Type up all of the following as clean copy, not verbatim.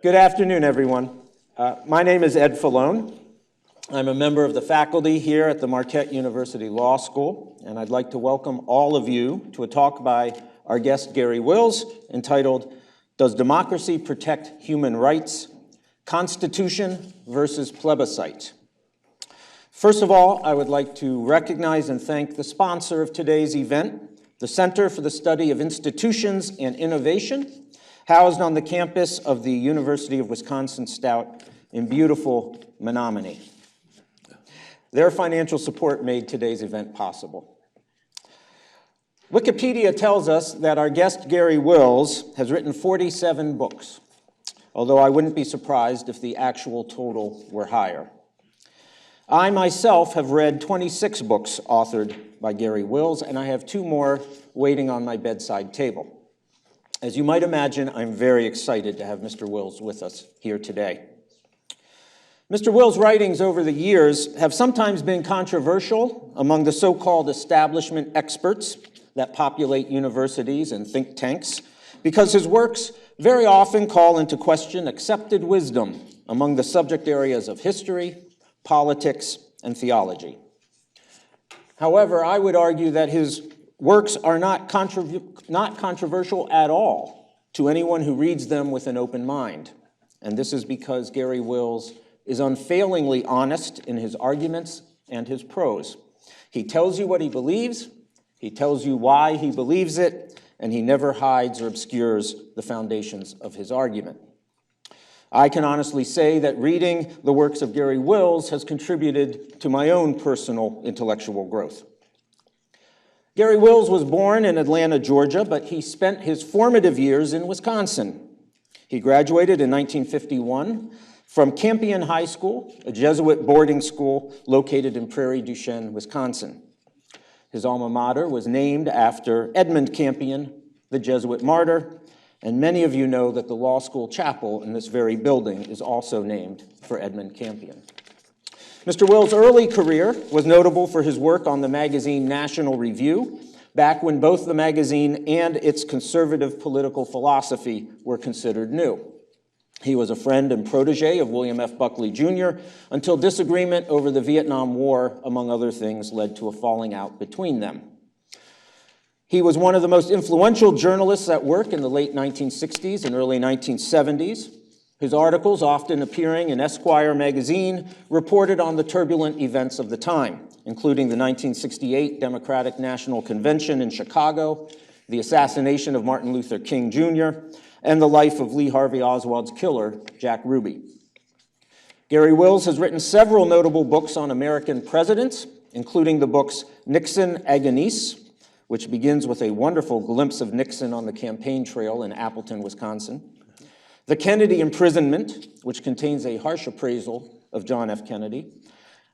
Good afternoon, everyone. My name is Ed Falone. I'm a member of the faculty here at the Marquette University Law School, and I'd like to welcome all of you to a talk by our guest Gary Wills entitled, "Does Democracy Protect Human Rights? Constitution versus Plebiscite." First of all, I would like to recognize and thank the sponsor of today's event, the Center for the Study of Institutions and Innovation, housed on the campus of the University of Wisconsin-Stout in beautiful Menominee. Their financial support made today's event possible. Wikipedia tells us that our guest Gary Wills has written 47 books, although I wouldn't be surprised if the actual total were higher. I myself have read 26 books authored by Gary Wills, and I have 2 more waiting on my bedside table. As you might imagine, I'm very excited to have Mr. Wills with us here today. Mr. Wills' writings over the years have sometimes been controversial among the so-called establishment experts that populate universities and think tanks, because his works very often call into question accepted wisdom among the subject areas of history, politics, and theology. However, I would argue that his works are not controversial at all to anyone who reads them with an open mind. And this is because Gary Wills is unfailingly honest in his arguments and his prose. He tells you what he believes, he tells you why he believes it, and he never hides or obscures the foundations of his argument. I can honestly say that reading the works of Gary Wills has contributed to my own personal intellectual growth. Gary Wills was born in Atlanta, Georgia, but he spent his formative years in Wisconsin. He graduated in 1951 from Campion High School, a Jesuit boarding school located in Prairie du Chien, Wisconsin. His alma mater was named after Edmund Campion, the Jesuit martyr, and many of you know that the law school chapel in this very building is also named for Edmund Campion. Mr. Wills' early career was notable for his work on the magazine National Review, back when both the magazine and its conservative political philosophy were considered new. He was a friend and protege of William F. Buckley, Jr., until disagreement over the Vietnam War, among other things, led to a falling out between them. He was one of the most influential journalists at work in the late 1960s and early 1970s. His articles, often appearing in Esquire magazine, reported on the turbulent events of the time, including the 1968 Democratic National Convention in Chicago, the assassination of Martin Luther King, Jr., and the life of Lee Harvey Oswald's killer, Jack Ruby. Gary Wills has written several notable books on American presidents, including the books Nixon Agonise, which begins with a wonderful glimpse of Nixon on the campaign trail in Appleton, Wisconsin, The Kennedy Imprisonment, which contains a harsh appraisal of John F. Kennedy,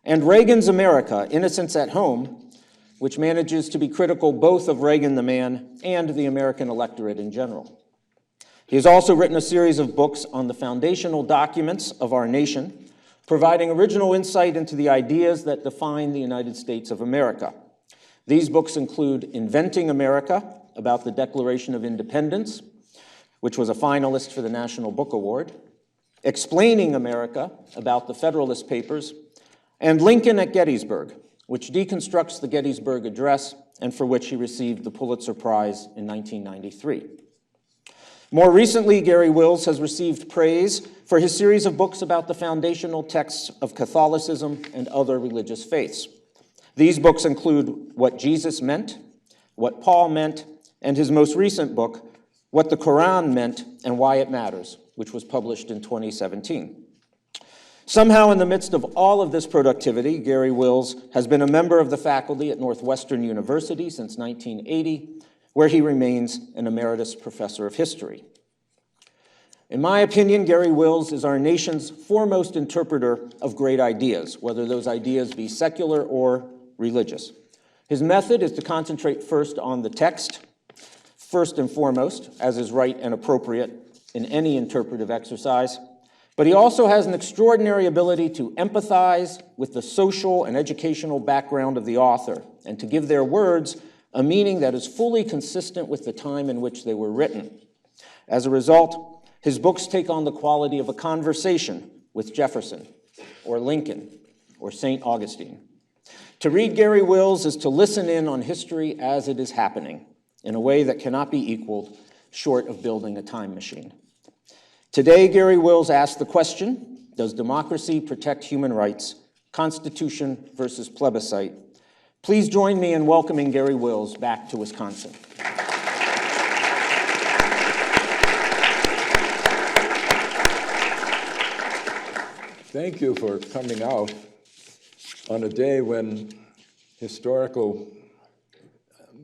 and Reagan's America, Innocents at Home, which manages to be critical both of Reagan the man and the American electorate in general. He has also written a series of books on the foundational documents of our nation, providing original insight into the ideas that define the United States of America. These books include Inventing America, about the Declaration of Independence, which was a finalist for the National Book Award, Explaining America, about the Federalist Papers, and Lincoln at Gettysburg, which deconstructs the Gettysburg Address and for which he received the Pulitzer Prize in 1993. More recently, Gary Wills has received praise for his series of books about the foundational texts of Catholicism and other religious faiths. These books include What Jesus Meant, What Paul Meant, and his most recent book, What the Quran Meant and Why It Matters, which was published in 2017. Somehow, in the midst of all of this productivity, Gary Wills has been a member of the faculty at Northwestern University since 1980, where he remains an emeritus professor of history. In my opinion, Gary Wills is our nation's foremost interpreter of great ideas, whether those ideas be secular or religious. His method is to concentrate first on the text, first and foremost, as is right and appropriate in any interpretive exercise, but he also has an extraordinary ability to empathize with the social and educational background of the author and to give their words a meaning that is fully consistent with the time in which they were written. As a result, His books take on the quality of a conversation with Jefferson or Lincoln or St. Augustine. To read Gary Wills is to listen in on history as it is happening in a way that cannot be equaled short of building a time machine. Today, Gary Wills asks the question, does democracy protect human rights, Constitution versus plebiscite? Please join me in welcoming Gary Wills back to Wisconsin. Thank you for coming out on a day when historical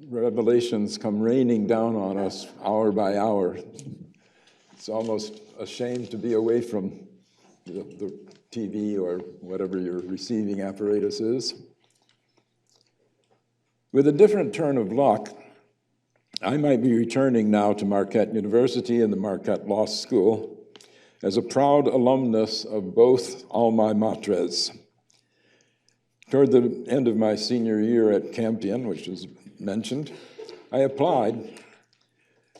revelations come raining down on us hour by hour. It's almost a shame to be away from the TV or whatever your receiving apparatus is. With a different turn of luck, I might be returning now to Marquette University and the Marquette Law School as a proud alumnus of both alma matres. Toward the end of my senior year at Campion, which was mentioned, I applied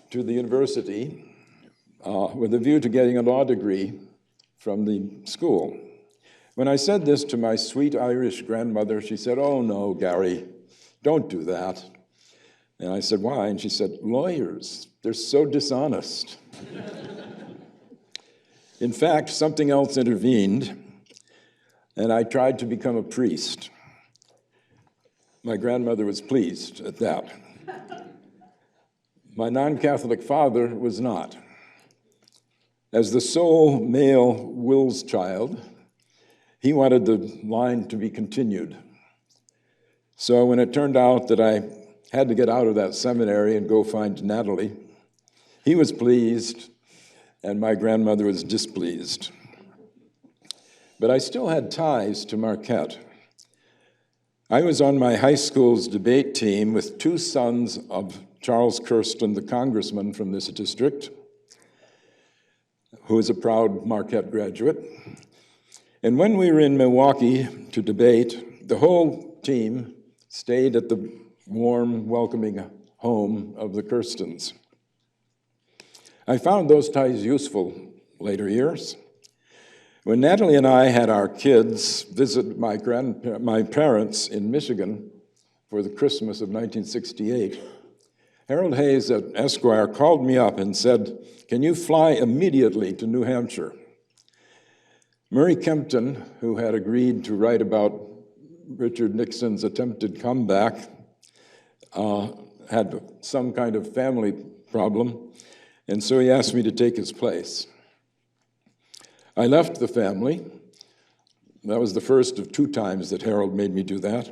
to the university with a view to getting a law degree from the school. When I said this to my sweet Irish grandmother, she said, "Oh no, Gary, don't do that." And I said, "Why?" And she said, "Lawyers, they're so dishonest." In fact, something else intervened, and I tried to become a priest. My grandmother was pleased at that. My non-Catholic father was not. As the sole male Wills child, he wanted the line to be continued. So when it turned out that I had to get out of that seminary and go find Natalie, he was pleased, and my grandmother was displeased. But I still had ties to Marquette. I was on my high school's debate team with two sons of Charles Kirsten, the congressman from this district, who is a proud Marquette graduate. And when we were in Milwaukee to debate, the whole team stayed at the warm, welcoming home of the Kirstens. I found those ties useful later years. When Natalie and I had our kids visit my parents in Michigan for the Christmas of 1968, Harold Hayes at Esquire called me up and said, "Can you fly immediately to New Hampshire?" Murray Kempton, who had agreed to write about Richard Nixon's attempted comeback, had some kind of family problem, and so he asked me to take his place. I left the family. That was the first of 2 times that Harold made me do that.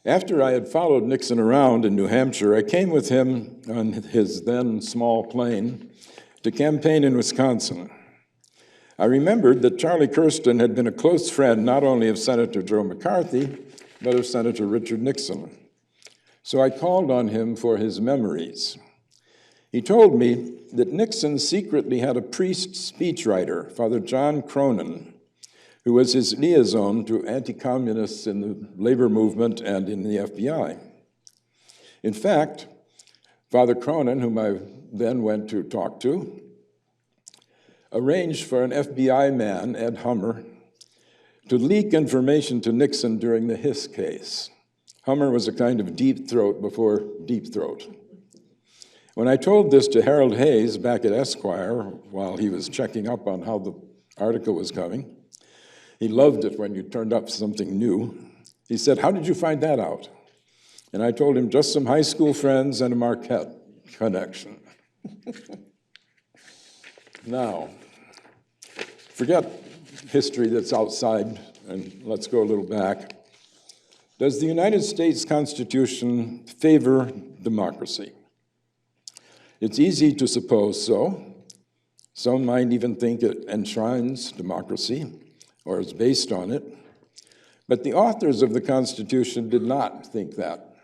After I had followed Nixon around in New Hampshire, I came with him on his then small plane to campaign in Wisconsin. I remembered that Charlie Kirsten had been a close friend not only of Senator Joe McCarthy, but of Senator Richard Nixon. So I called on him for his memories. He told me that Nixon secretly had a priest speechwriter, Father John Cronin, who was his liaison to anti-communists in the labor movement and in the FBI. In fact, Father Cronin, whom I then went to talk to, arranged for an FBI man, Ed Hummer, to leak information to Nixon during the Hiss case. Hummer was a kind of deep throat before Deep Throat. When I told this to Harold Hayes back at Esquire while he was checking up on how the article was coming, he loved it when you turned up something new. He said, "How did you find that out?" And I told him, "Just some high school friends and a Marquette connection." Now, forget history that's outside, and let's go a little back. Does the United States Constitution favor democracy? It's easy to suppose so. Some might even think it enshrines democracy or is based on it. But the authors of the Constitution did not think that.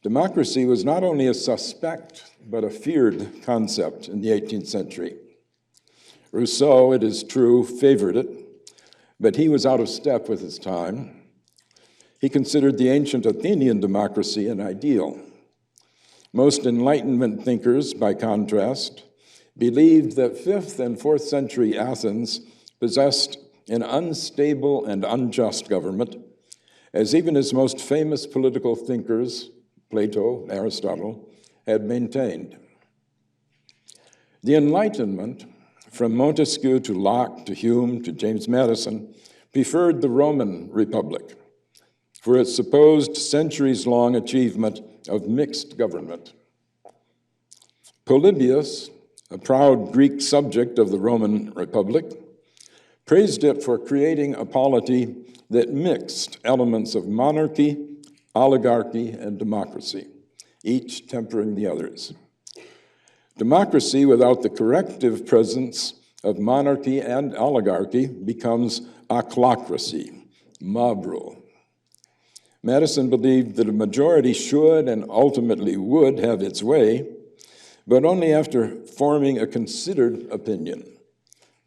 Democracy was not only a suspect, but a feared concept in the 18th century. Rousseau, it is true, favored it, but he was out of step with his time. He considered the ancient Athenian democracy an ideal. Most Enlightenment thinkers, by contrast, believed that 5th and 4th century Athens possessed an unstable and unjust government, as even its most famous political thinkers, Plato, Aristotle, had maintained. The Enlightenment, from Montesquieu to Locke to Hume to James Madison, preferred the Roman Republic for its supposed centuries-long achievement of mixed government. Polybius, a proud Greek subject of the Roman Republic, praised it for creating a polity that mixed elements of monarchy, oligarchy, and democracy, each tempering the others. Democracy without the corrective presence of monarchy and oligarchy becomes ochlocracy, mob rule. Madison believed that a majority should and ultimately would have its way, but only after forming a considered opinion,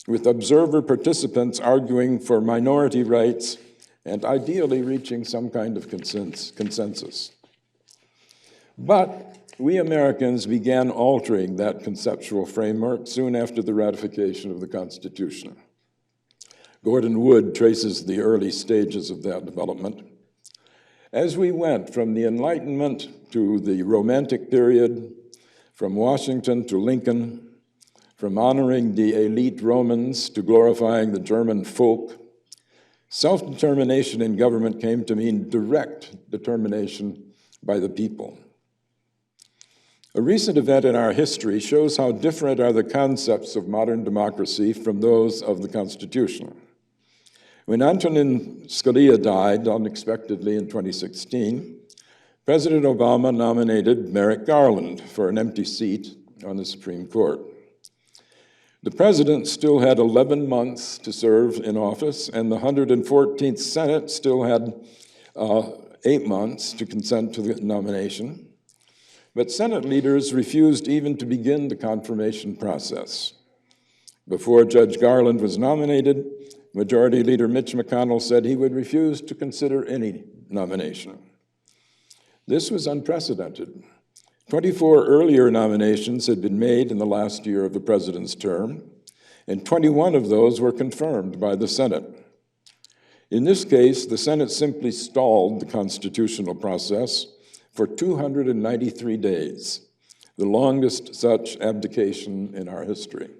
with observer participants arguing for minority rights and ideally reaching some kind of consensus. But we Americans began altering that conceptual framework soon after the ratification of the Constitution. Gordon Wood traces the early stages of that development. As we went from the Enlightenment to the Romantic period, from Washington to Lincoln, from honoring the elite Romans to glorifying the German folk, self-determination in government came to mean direct determination by the people. A recent event in our history shows how different are the concepts of modern democracy from those of the Constitution. When Antonin Scalia died unexpectedly in 2016, President Obama nominated Merrick Garland for an empty seat on the Supreme Court. The president still had 11 months to serve in office, and the 114th Senate still had 8 months to consent to the nomination. But Senate leaders refused even to begin the confirmation process. Before Judge Garland was nominated, Majority Leader Mitch McConnell said he would refuse to consider any nomination. This was unprecedented. 24 earlier nominations had been made in the last year of the president's term, and 21 of those were confirmed by the Senate. In this case, the Senate simply stalled the constitutional process for 293 days, the longest such abdication in our history.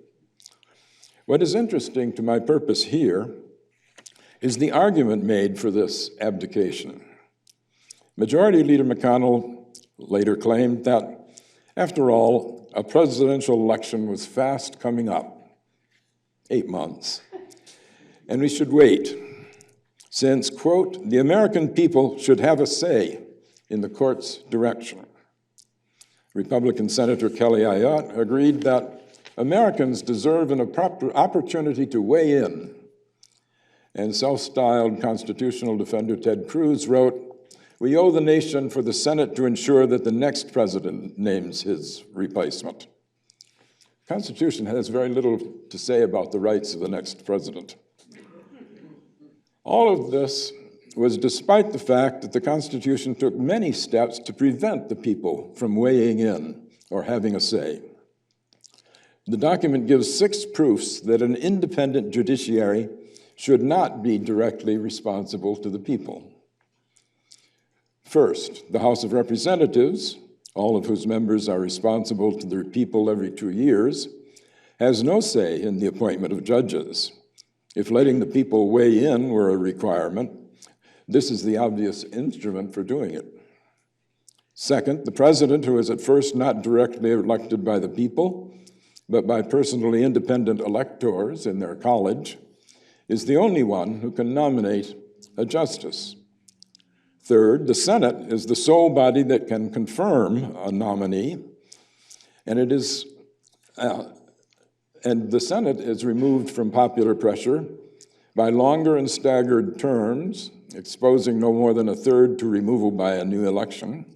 What is interesting to my purpose here is the argument made for this abdication. Majority Leader McConnell later claimed that, after all, a presidential election was fast coming up, 8 months, and we should wait, since, quote, the American people should have a say in the court's direction. Republican Senator Kelly Ayotte agreed that Americans deserve an opportunity to weigh in, and self-styled constitutional defender Ted Cruz wrote, "We owe the nation for the Senate to ensure that the next president names his replacement." The Constitution has very little to say about the rights of the next president. All of this was despite the fact that the Constitution took many steps to prevent the people from weighing in or having a say. The document gives 6 proofs that an independent judiciary should not be directly responsible to the people. First, the House of Representatives, all of whose members are responsible to their people every 2 years, has no say in the appointment of judges. If letting the people weigh in were a requirement, this is the obvious instrument for doing it. Second, the president, who is at first not directly elected by the people, but by personally independent electors in their college, is the only one who can nominate a justice. Third, the Senate is the sole body that can confirm a nominee, and the Senate is removed from popular pressure by longer and staggered terms, exposing no more than a third to removal by a new election.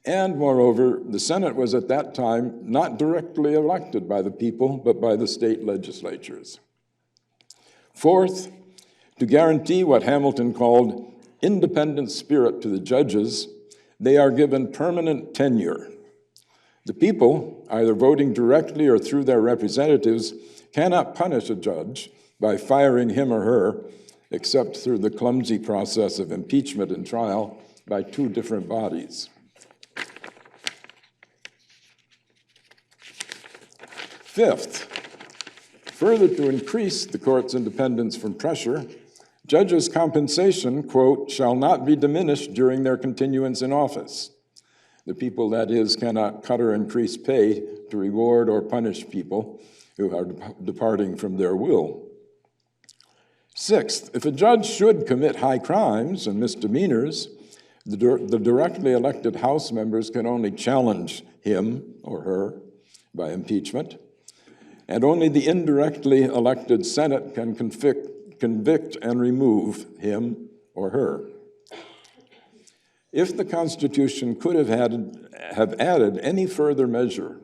And moreover, the Senate was at that time not directly elected by the people, but by the state legislatures. Fourth, to guarantee what Hamilton called independent spirit to the judges, they are given permanent tenure. The people, either voting directly or through their representatives, cannot punish a judge by firing him or her, except through the clumsy process of impeachment and trial by two different bodies. Fifth, further to increase the court's independence from pressure, judges' compensation, quote, shall not be diminished during their continuance in office. The people, that is, cannot cut or increase pay to reward or punish people who are departing from their will. Sixth, if a judge should commit high crimes and misdemeanors, the directly elected House members can only challenge him or her by impeachment, and only the indirectly elected Senate can convict and remove him or her. If the Constitution could have added any further measure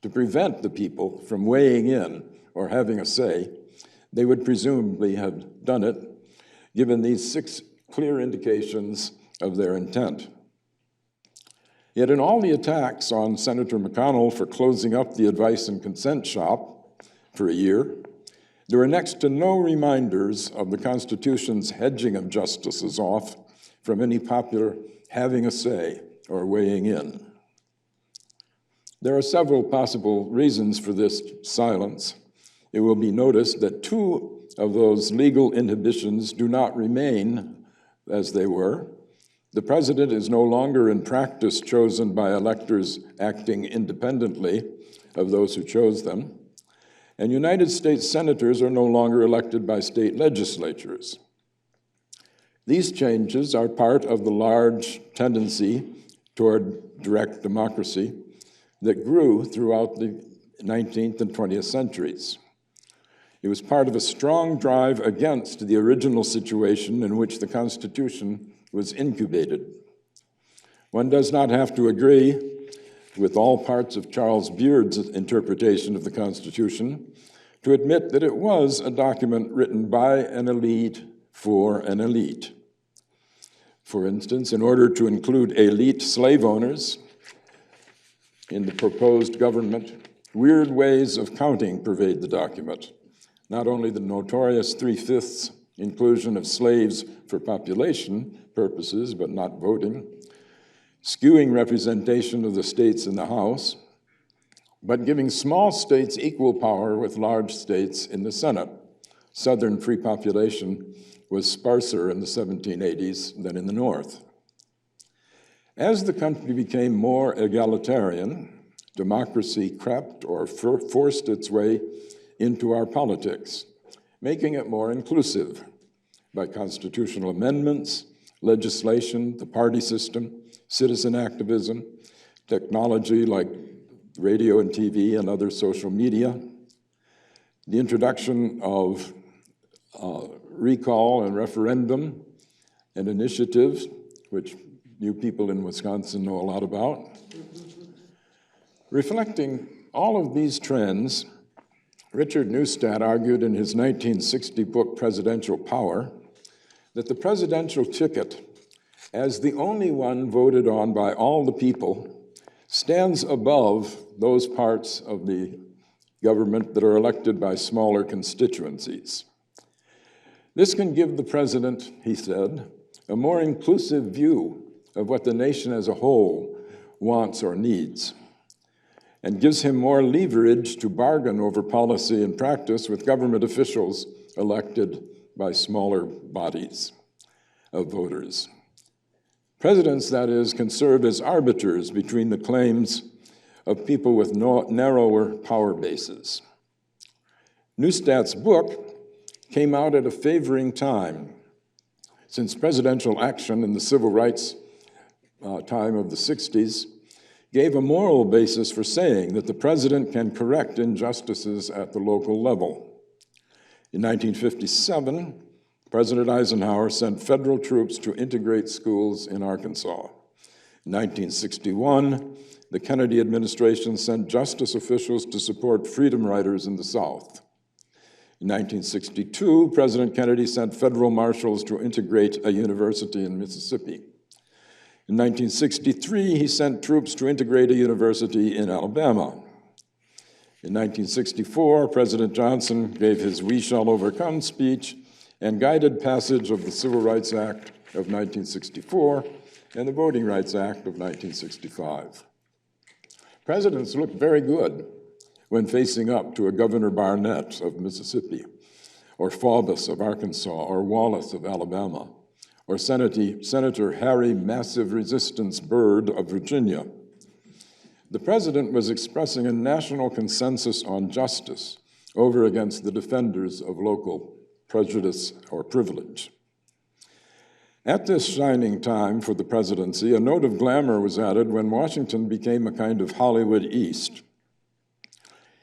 to prevent the people from weighing in or having a say, they would presumably have done it, given these 6 clear indications of their intent. Yet in all the attacks on Senator McConnell for closing up the advice and consent shop for a year, there were next to no reminders of the Constitution's hedging of justices off from any popular having a say or weighing in. There are several possible reasons for this silence. It will be noticed that 2 of those legal inhibitions do not remain as they were. The president is no longer in practice chosen by electors acting independently of those who chose them, and United States senators are no longer elected by state legislatures. These changes are part of the large tendency toward direct democracy that grew throughout the 19th and 20th centuries. It was part of a strong drive against the original situation in which the Constitution was incubated. One does not have to agree with all parts of Charles Beard's interpretation of the Constitution to admit that it was a document written by an elite for an elite. For instance, in order to include elite slave owners in the proposed government, weird ways of counting pervade the document. Not only the notorious 3/5 inclusion of slaves for population purposes, but not voting, skewing representation of the states in the House, but giving small states equal power with large states in the Senate. Southern free population was sparser in the 1780s than in the North. As the country became more egalitarian, democracy crept or forced its way into our politics, making it more inclusive by constitutional amendments, legislation, the party system, citizen activism, technology like radio and TV and other social media, the introduction of recall and referendum and initiatives, which you people in Wisconsin know a lot about. Reflecting all of these trends, Richard Neustadt argued in his 1960 book, Presidential Power, that the presidential ticket, as the only one voted on by all the people, stands above those parts of the government that are elected by smaller constituencies. This can give the president, he said, a more inclusive view of what the nation as a whole wants or needs, and gives him more leverage to bargain over policy and practice with government officials elected by smaller bodies of voters. Presidents, that is, can serve as arbiters between the claims of people with narrower power bases. Neustadt's book came out at a favoring time, since presidential action in the civil rights time of the 60s gave a moral basis for saying that the president can correct injustices at the local level. In 1957, President Eisenhower sent federal troops to integrate schools in Arkansas. In 1961, the Kennedy administration sent justice officials to support freedom riders in the South. In 1962, President Kennedy sent federal marshals to integrate a university in Mississippi. In 1963, he sent troops to integrate a university in Alabama. In 1964, President Johnson gave his "We Shall Overcome" speech and guided passage of the Civil Rights Act of 1964 and the Voting Rights Act of 1965. Presidents look very good when facing up to a Governor Barnett of Mississippi, or Faubus of Arkansas, or Wallace of Alabama, or Senator Harry Massive Resistance Byrd of Virginia. The president was expressing a national consensus on justice over against the defenders of local prejudice or privilege. At this shining time for the presidency, a note of glamour was added when Washington became a kind of Hollywood East.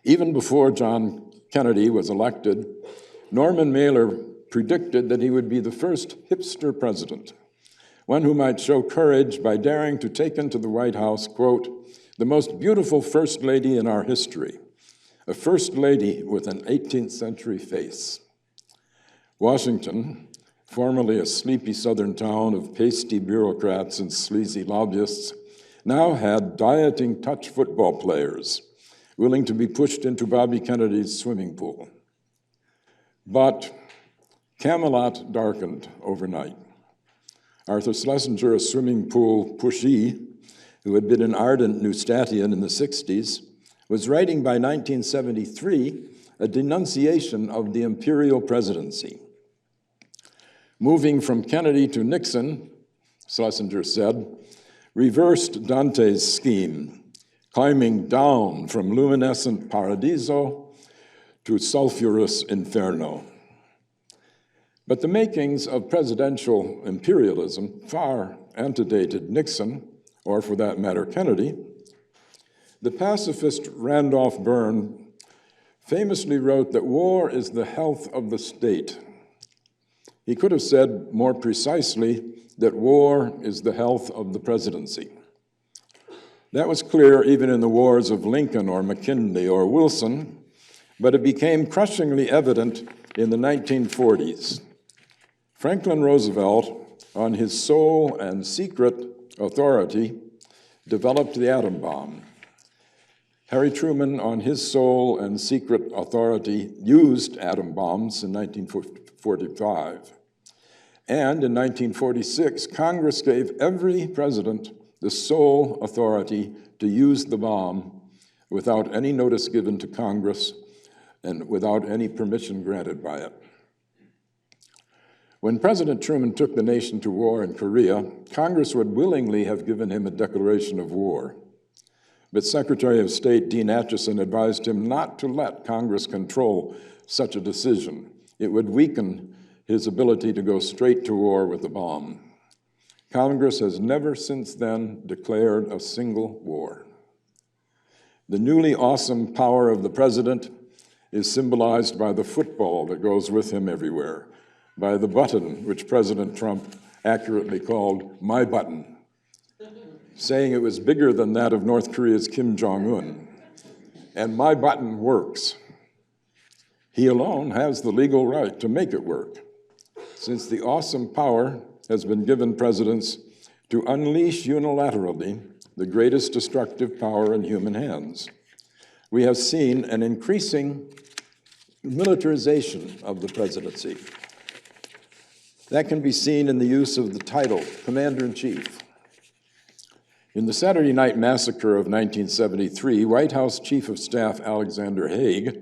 Even before John Kennedy was elected, Norman Mailer predicted that he would be the first hipster president, one who might show courage by daring to take into the White House, quote, "the most beautiful first lady in our history, a first lady with an 18th century face." Washington, formerly a sleepy southern town of pasty bureaucrats and sleazy lobbyists, now had dieting touch football players willing to be pushed into Bobby Kennedy's swimming pool. But Camelot darkened overnight. Arthur Schlesinger, a swimming pool pushee who had been an ardent Neustatian in the 60s, was writing by 1973 a denunciation of the imperial presidency. Moving from Kennedy to Nixon, Schlesinger said, reversed Dante's scheme, climbing down from luminescent paradiso to sulfurous inferno. But the makings of presidential imperialism far antedated Nixon, or for that matter, Kennedy. The pacifist Randolph Byrne famously wrote that war is the health of the state. He could have said more precisely that war is the health of the presidency. That was clear even in the wars of Lincoln or McKinley or Wilson, but it became crushingly evident in the 1940s. Franklin Roosevelt, on his sole and secret authority, developed the atom bomb. Harry Truman, on his sole and secret authority, used atom bombs in 1945. And in 1946, Congress gave every president the sole authority to use the bomb without any notice given to Congress and without any permission granted by it. When President Truman took the nation to war in Korea, Congress would willingly have given him a declaration of war. But Secretary of State Dean Acheson advised him not to let Congress control such a decision. It would weaken his ability to go straight to war with the bomb. Congress has never since then declared a single war. The newly awesome power of the president is symbolized by the football that goes with him everywhere, by the button which President Trump accurately called "my button," saying it was bigger than that of North Korea's Kim Jong-un. And my button works. He alone has the legal right to make it work, since the awesome power has been given presidents to unleash unilaterally the greatest destructive power in human hands. We have seen an increasing militarization of the presidency. That can be seen in the use of the title, Commander-in-Chief. In the Saturday Night Massacre of 1973, White House Chief of Staff Alexander Haig,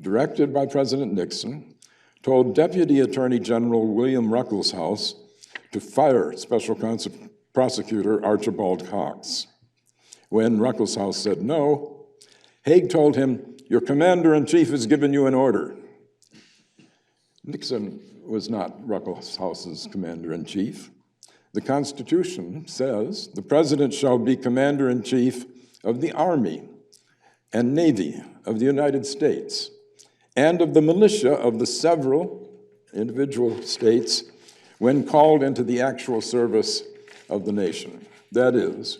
directed by President Nixon, told Deputy Attorney General William Ruckelshaus to fire Special Prosecutor Archibald Cox. When Ruckelshaus said no, Haig told him, "Your Commander-in-Chief has given you an order." Nixon was not Ruckelshaus's Commander-in-Chief. The Constitution says the President shall be Commander-in-Chief of the Army and Navy of the United States and of the militia of the several individual states when called into the actual service of the nation. That is,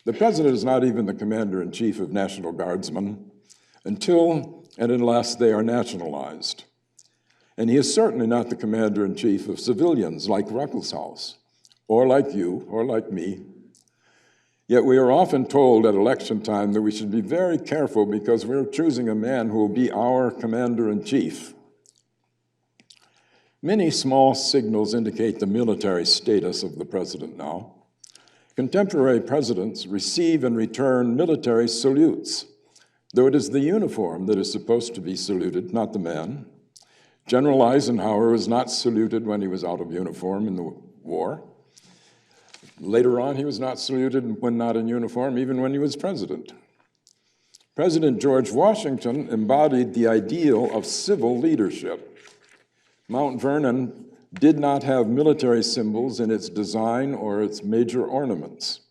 the President is not even the Commander-in-Chief of National Guardsmen until and unless they are nationalized. And he is certainly not the Commander-in-Chief of civilians like Ruckelshaus, or like you, or like me, Yet we are often told at election time that we should be very careful because we're choosing a man who will be our commander-in-chief. Many small signals indicate the military status of the president now. Contemporary presidents receive and return military salutes, though it is the uniform that is supposed to be saluted, not the man. General Eisenhower was not saluted when he was out of uniform in the war. Later on, he was not saluted when not in uniform, even when he was president. President George Washington embodied the ideal of civil leadership. Mount Vernon did not have military symbols in its design or its major ornaments.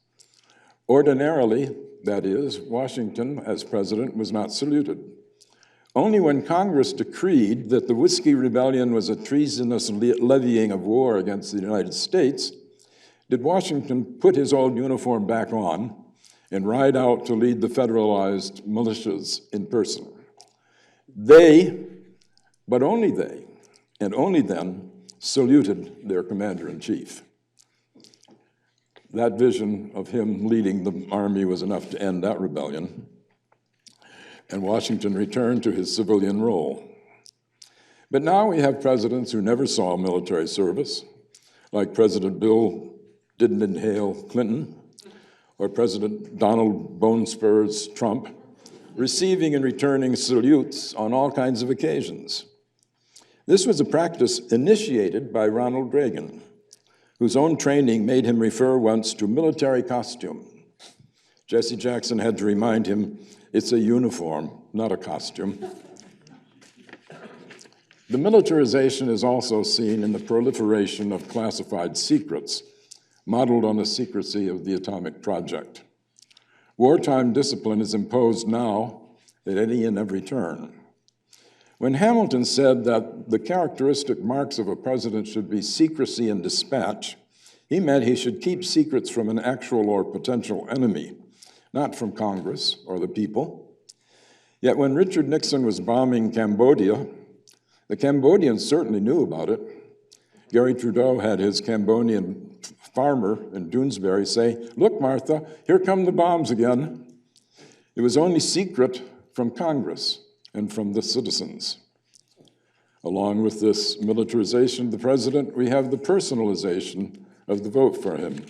Ordinarily, that is, Washington, as president, was not saluted. Only when Congress decreed that the Whiskey Rebellion was a treasonous levying of war against the United States did Washington put his old uniform back on and ride out to lead the federalized militias in person. They, but only they, and only then, saluted their commander-in-chief. That vision of him leading the army was enough to end that rebellion, and Washington returned to his civilian role. But now we have presidents who never saw military service, like President Bill didn't inhale Clinton, or President Donald Bone Spurs Trump, receiving and returning salutes on all kinds of occasions. This was a practice initiated by Ronald Reagan, whose own training made him refer once to military costume. Jesse Jackson had to remind him, it's a uniform, not a costume. The militarization is also seen in the proliferation of classified secrets, modeled on the secrecy of the atomic project. Wartime discipline is imposed now at any and every turn. When Hamilton said that the characteristic marks of a president should be secrecy and dispatch, he meant he should keep secrets from an actual or potential enemy, not from Congress or the people. Yet when Richard Nixon was bombing Cambodia, the Cambodians certainly knew about it. Gary Trudeau had his Cambodian farmer in Doonesbury say, "Look, Martha, here come the bombs again." It was only secret from Congress and from the citizens. Along with this militarization of the president, we have the personalization of the vote for him.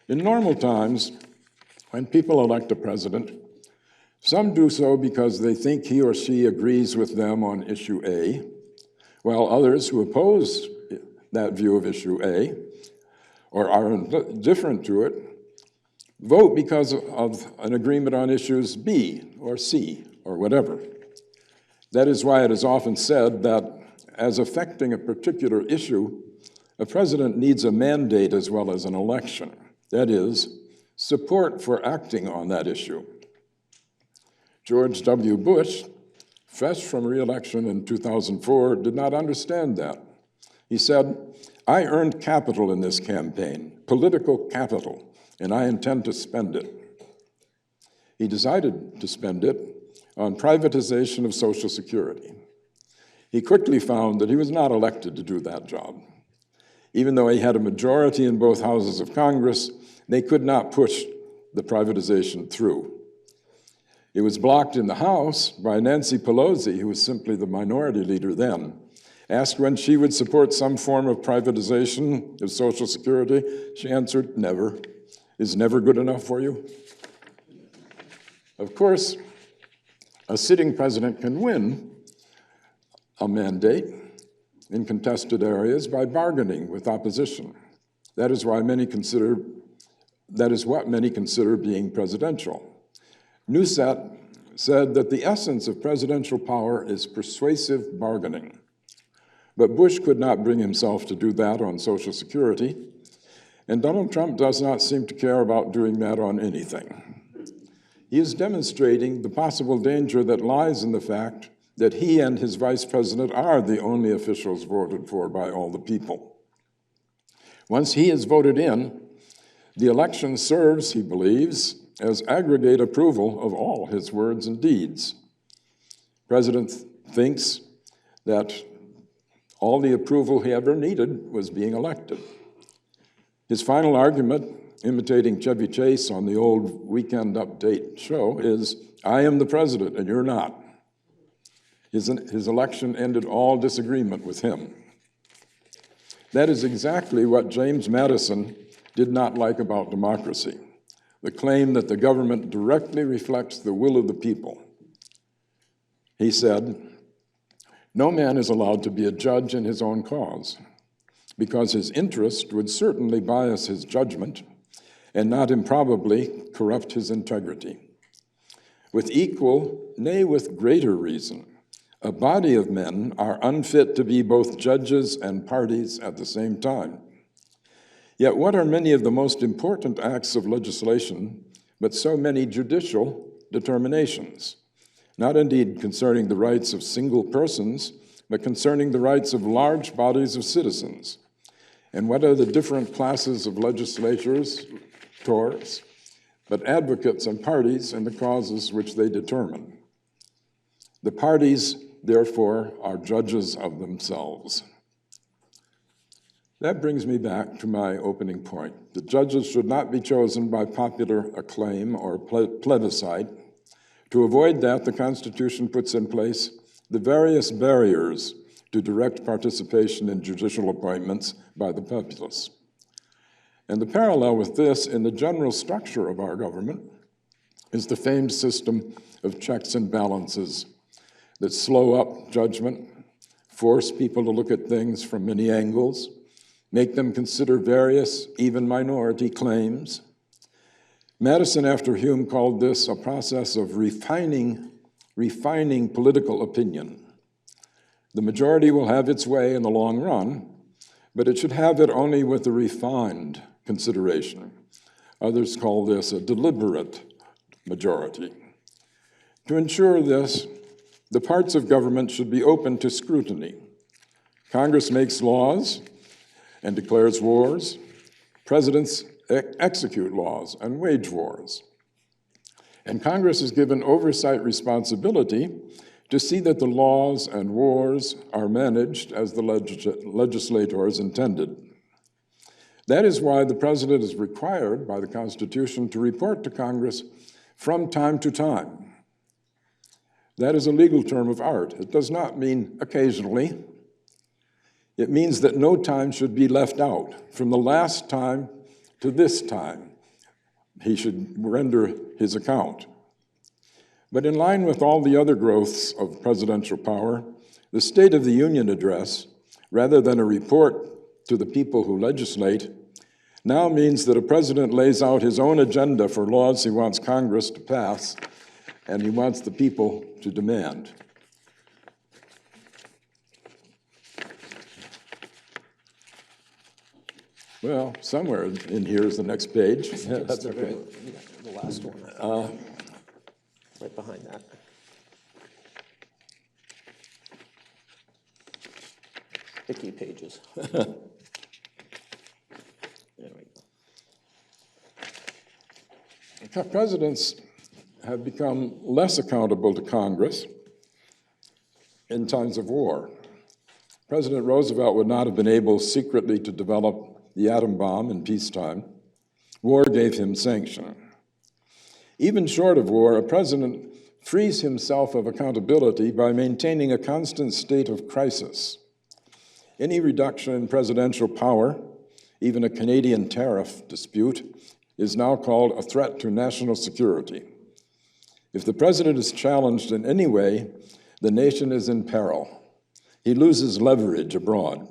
In normal times, when people elect a president, some do so because they think he or she agrees with them on issue A, while others who oppose that view of issue A or are indifferent to it vote because of an agreement on issues B or C or whatever. That is why it is often said that as affecting a particular issue, a president needs a mandate as well as an election. That is, support for acting on that issue. George W. Bush, fresh from re-election in 2004, did not understand that. He said, "I earned capital in this campaign, political capital, and I intend to spend it." He decided to spend it on privatization of Social Security. He quickly found that he was not elected to do that job. Even though he had a majority in both houses of Congress, they could not push the privatization through. It was blocked in the House by Nancy Pelosi, who was simply the minority leader then. Asked when she would support some form of privatization of Social Security, she answered, "Never. Is never good enough for you?" Of course, a sitting president can win a mandate in contested areas by bargaining with opposition. That is what many consider being presidential. Newsat said that the essence of presidential power is persuasive bargaining. But Bush could not bring himself to do that on Social Security, and Donald Trump does not seem to care about doing that on anything. He is demonstrating the possible danger that lies in the fact that he and his vice president are the only officials voted for by all the people. Once he is voted in, the election serves, he believes, as aggregate approval of all his words and deeds. The president thinks that all the approval he ever needed was being elected. His final argument imitating Chevy Chase on the old Weekend Update show, is, "I am the president and you're not." His election ended all disagreement with him. That is exactly what James Madison did not like about democracy, the claim that the government directly reflects the will of the people. He said, "No man is allowed to be a judge in his own cause, because his interest would certainly bias his judgment and not improbably corrupt his integrity. With equal, nay, with greater reason, a body of men are unfit to be both judges and parties at the same time. Yet what are many of the most important acts of legislation but so many judicial determinations, not indeed concerning the rights of single persons, but concerning the rights of large bodies of citizens? And what are the different classes of legislators, but advocates and parties in the causes which they determine? The parties, therefore, are judges of themselves." That brings me back to my opening point. The judges should not be chosen by popular acclaim or plebiscite. To avoid that, the Constitution puts in place the various barriers to direct participation in judicial appointments by the populace. And the parallel with this in the general structure of our government is the famed system of checks and balances that slow up judgment, force people to look at things from many angles, make them consider various, even minority claims. Madison, after Hume, called this a process of refining political opinion. The majority will have its way in the long run, but it should have it only with a refined consideration. Others call this a deliberate majority. To ensure this, the parts of government should be open to scrutiny. Congress makes laws and declares wars. Presidents execute laws and wage wars. And Congress is given oversight responsibility to see that the laws and wars are managed as the legislators intended. That is why the president is required by the Constitution to report to Congress from time to time. That is a legal term of art. It does not mean occasionally. It means that no time should be left out. From the last time to this time, he should render his account. But in line with all the other growths of presidential power, the State of the Union address, rather than a report to the people who legislate, now means that a president lays out his own agenda for laws he wants Congress to pass and he wants the people to demand. Well, somewhere in here is the next page. That's okay. The last one. Right behind that. Sticky pages. There we go. Presidents have become less accountable to Congress in times of war. President Roosevelt would not have been able secretly to develop the atom bomb in peacetime. War gave him sanction. Even short of war, a president frees himself of accountability by maintaining a constant state of crisis. Any reduction in presidential power, even a Canadian tariff dispute, is now called a threat to national security. If the president is challenged in any way, the nation is in peril. He loses leverage abroad.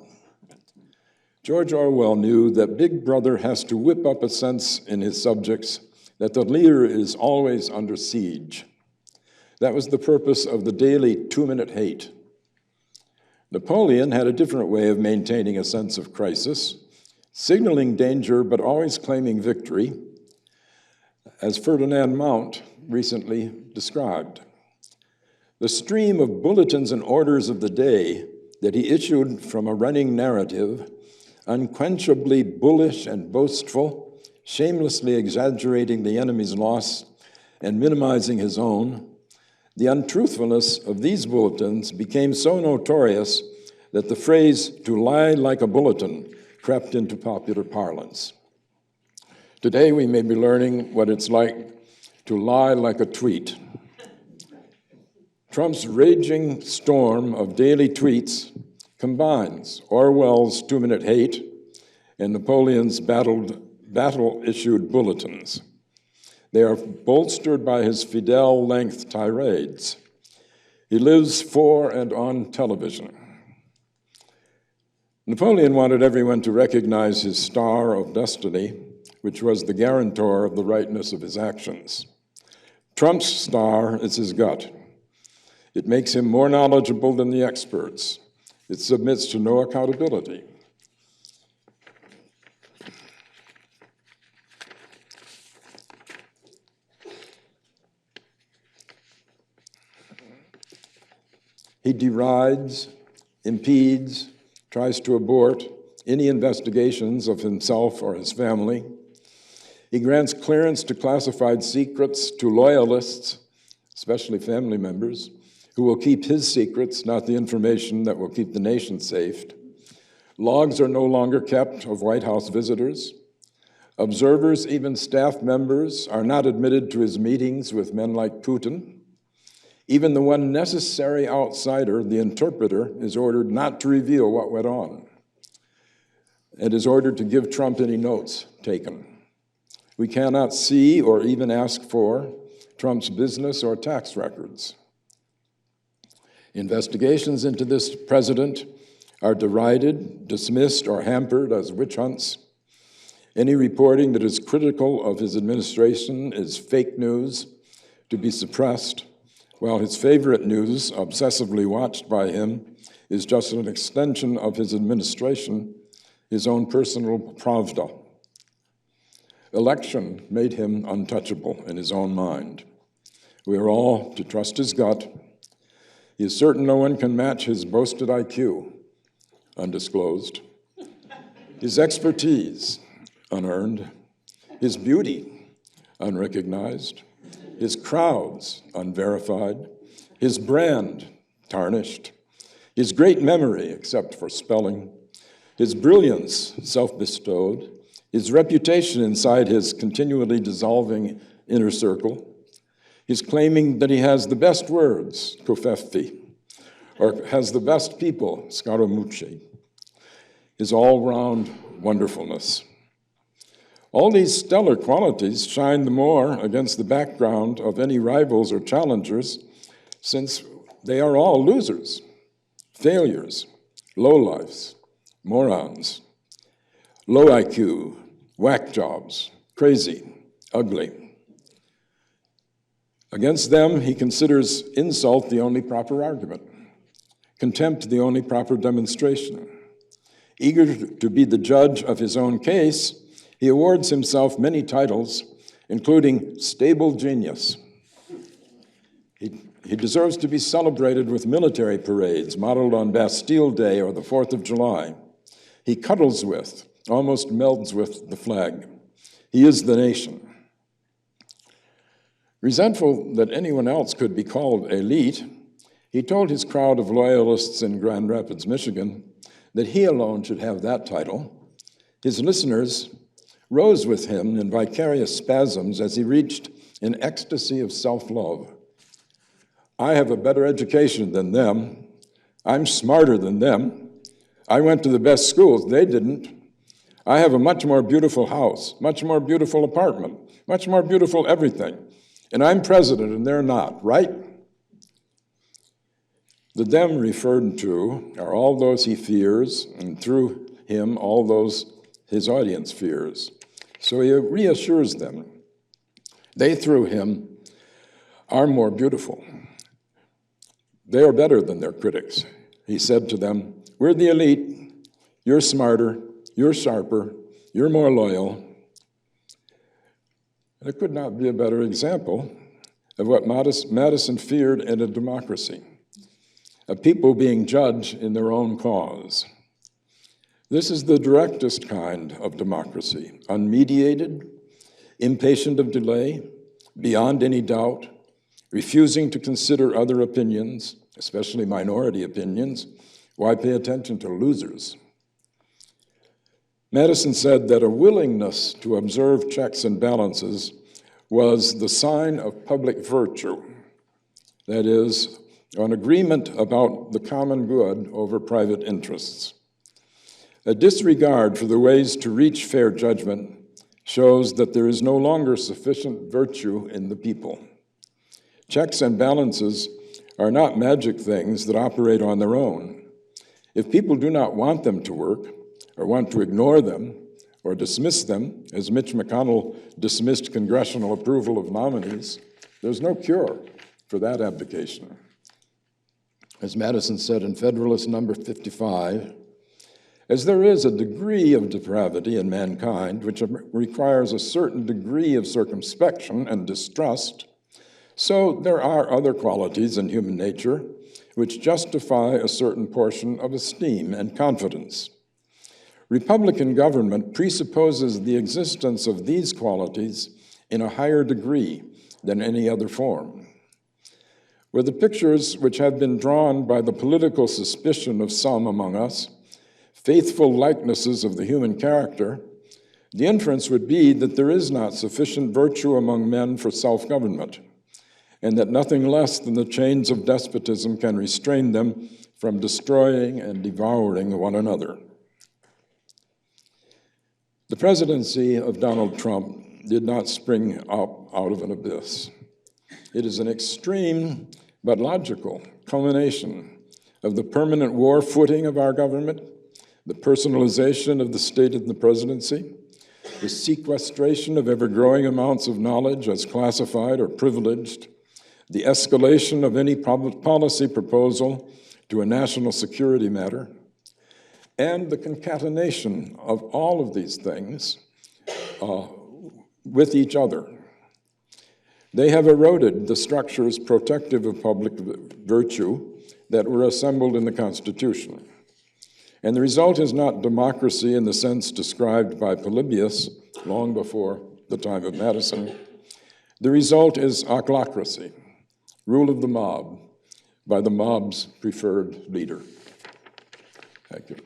George Orwell knew that Big Brother has to whip up a sense in his subjects that the leader is always under siege. That was the purpose of the daily 2-minute hate. Napoleon had a different way of maintaining a sense of crisis, signaling danger but always claiming victory, as Ferdinand Mount recently described. The stream of bulletins and orders of the day that he issued from a running narrative, unquenchably bullish and boastful, shamelessly exaggerating the enemy's loss and minimizing his own, the untruthfulness of these bulletins became so notorious that the phrase "to lie like a bulletin" crept into popular parlance. Today, we may be learning what it's like to lie like a tweet. Trump's raging storm of daily tweets combines Orwell's 2-minute hate and Napoleon's battle-issued bulletins. They are bolstered by his Fidel-length tirades. He lives for and on television. Napoleon wanted everyone to recognize his star of destiny, which was the guarantor of the rightness of his actions. Trump's star is his gut. It makes him more knowledgeable than the experts. It submits to no accountability. He derides, impedes, tries to abort any investigations of himself or his family. He grants clearance to classified secrets to loyalists, especially family members, who will keep his secrets, not the information that will keep the nation safe. Logs are no longer kept of White House visitors. Observers, even staff members, are not admitted to his meetings with men like Putin. Even the one necessary outsider, the interpreter, is ordered not to reveal what went on and is ordered to give Trump any notes taken. We cannot see or even ask for Trump's business or tax records. Investigations into this president are derided, dismissed, or hampered as witch hunts. Any reporting that is critical of his administration is fake news, to be suppressed, while his favorite news, obsessively watched by him, is just an extension of his administration, his own personal pravda. Election made him untouchable in his own mind. We are all to trust his gut. He is certain no one can match his boasted IQ, undisclosed, his expertise, unearned, his beauty, unrecognized, his crowds, unverified, his brand, tarnished, his great memory, except for spelling, his brilliance, self-bestowed, his reputation inside his continually dissolving inner circle, his claiming that he has the best words, kofefi, or has the best people, scaramucci, his all-round wonderfulness. All these stellar qualities shine the more against the background of any rivals or challengers, since they are all losers, failures, lowlifes, morons, low IQ, whack jobs, crazy, ugly. Against them, he considers insult the only proper argument, contempt the only proper demonstration. Eager to be the judge of his own case, he awards himself many titles, including stable genius. He deserves to be celebrated with military parades modeled on Bastille Day or the 4th of July. He cuddles with, almost melds with the flag. He is the nation. Resentful that anyone else could be called elite, he told his crowd of loyalists in Grand Rapids, Michigan, that he alone should have that title. His listeners rose with him in vicarious spasms as he reached an ecstasy of self-love. I have a better education than them. I'm smarter than them. I went to the best schools. They didn't. I have a much more beautiful house, much more beautiful apartment, much more beautiful everything. And I'm president and they're not, right? The them referred to are all those he fears, and through him, all those his audience fears. So he reassures them. They, through him, are more beautiful. They are better than their critics. He said to them, we're the elite. You're smarter. You're sharper. You're more loyal. There could not be a better example of what Madison feared in a democracy, a people being judged in their own cause. This is the directest kind of democracy, unmediated, impatient of delay, beyond any doubt, refusing to consider other opinions, especially minority opinions. Why pay attention to losers? Madison said that a willingness to observe checks and balances was the sign of public virtue, that is, an agreement about the common good over private interests. A disregard for the ways to reach fair judgment shows that there is no longer sufficient virtue in the people. Checks and balances are not magic things that operate on their own. If people do not want them to work, or want to ignore them, or dismiss them, as Mitch McConnell dismissed congressional approval of nominees, there's no cure for that abdication. As Madison said in Federalist number 55, as there is a degree of depravity in mankind which requires a certain degree of circumspection and distrust, so there are other qualities in human nature which justify a certain portion of esteem and confidence. Republican government presupposes the existence of these qualities in a higher degree than any other form. With the pictures which have been drawn by the political suspicion of some among us, faithful likenesses of the human character, the inference would be that there is not sufficient virtue among men for self-government, and that nothing less than the chains of despotism can restrain them from destroying and devouring one another. The presidency of Donald Trump did not spring up out of an abyss. It is an extreme but logical culmination of the permanent war footing of our government, the personalization of the state of the presidency, the sequestration of ever-growing amounts of knowledge as classified or privileged, the escalation of any policy proposal to a national security matter, and the concatenation of all of these things with each other. They have eroded the structures protective of public virtue that were assembled in the Constitution. And the result is not democracy in the sense described by Polybius long before the time of Madison. The result is ochlocracy, rule of the mob, by the mob's preferred leader. Thank you.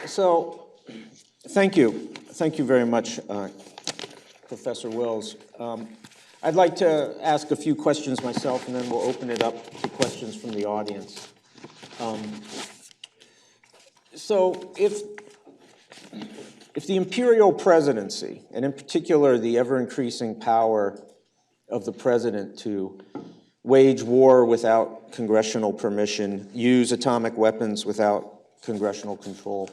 So, thank you. Thank you very much, Professor Wills. I'd like to ask a few questions myself, and then we'll open it up to questions from the audience. So if the imperial presidency, and in particular the ever-increasing power of the president to wage war without congressional permission, use atomic weapons without congressional control,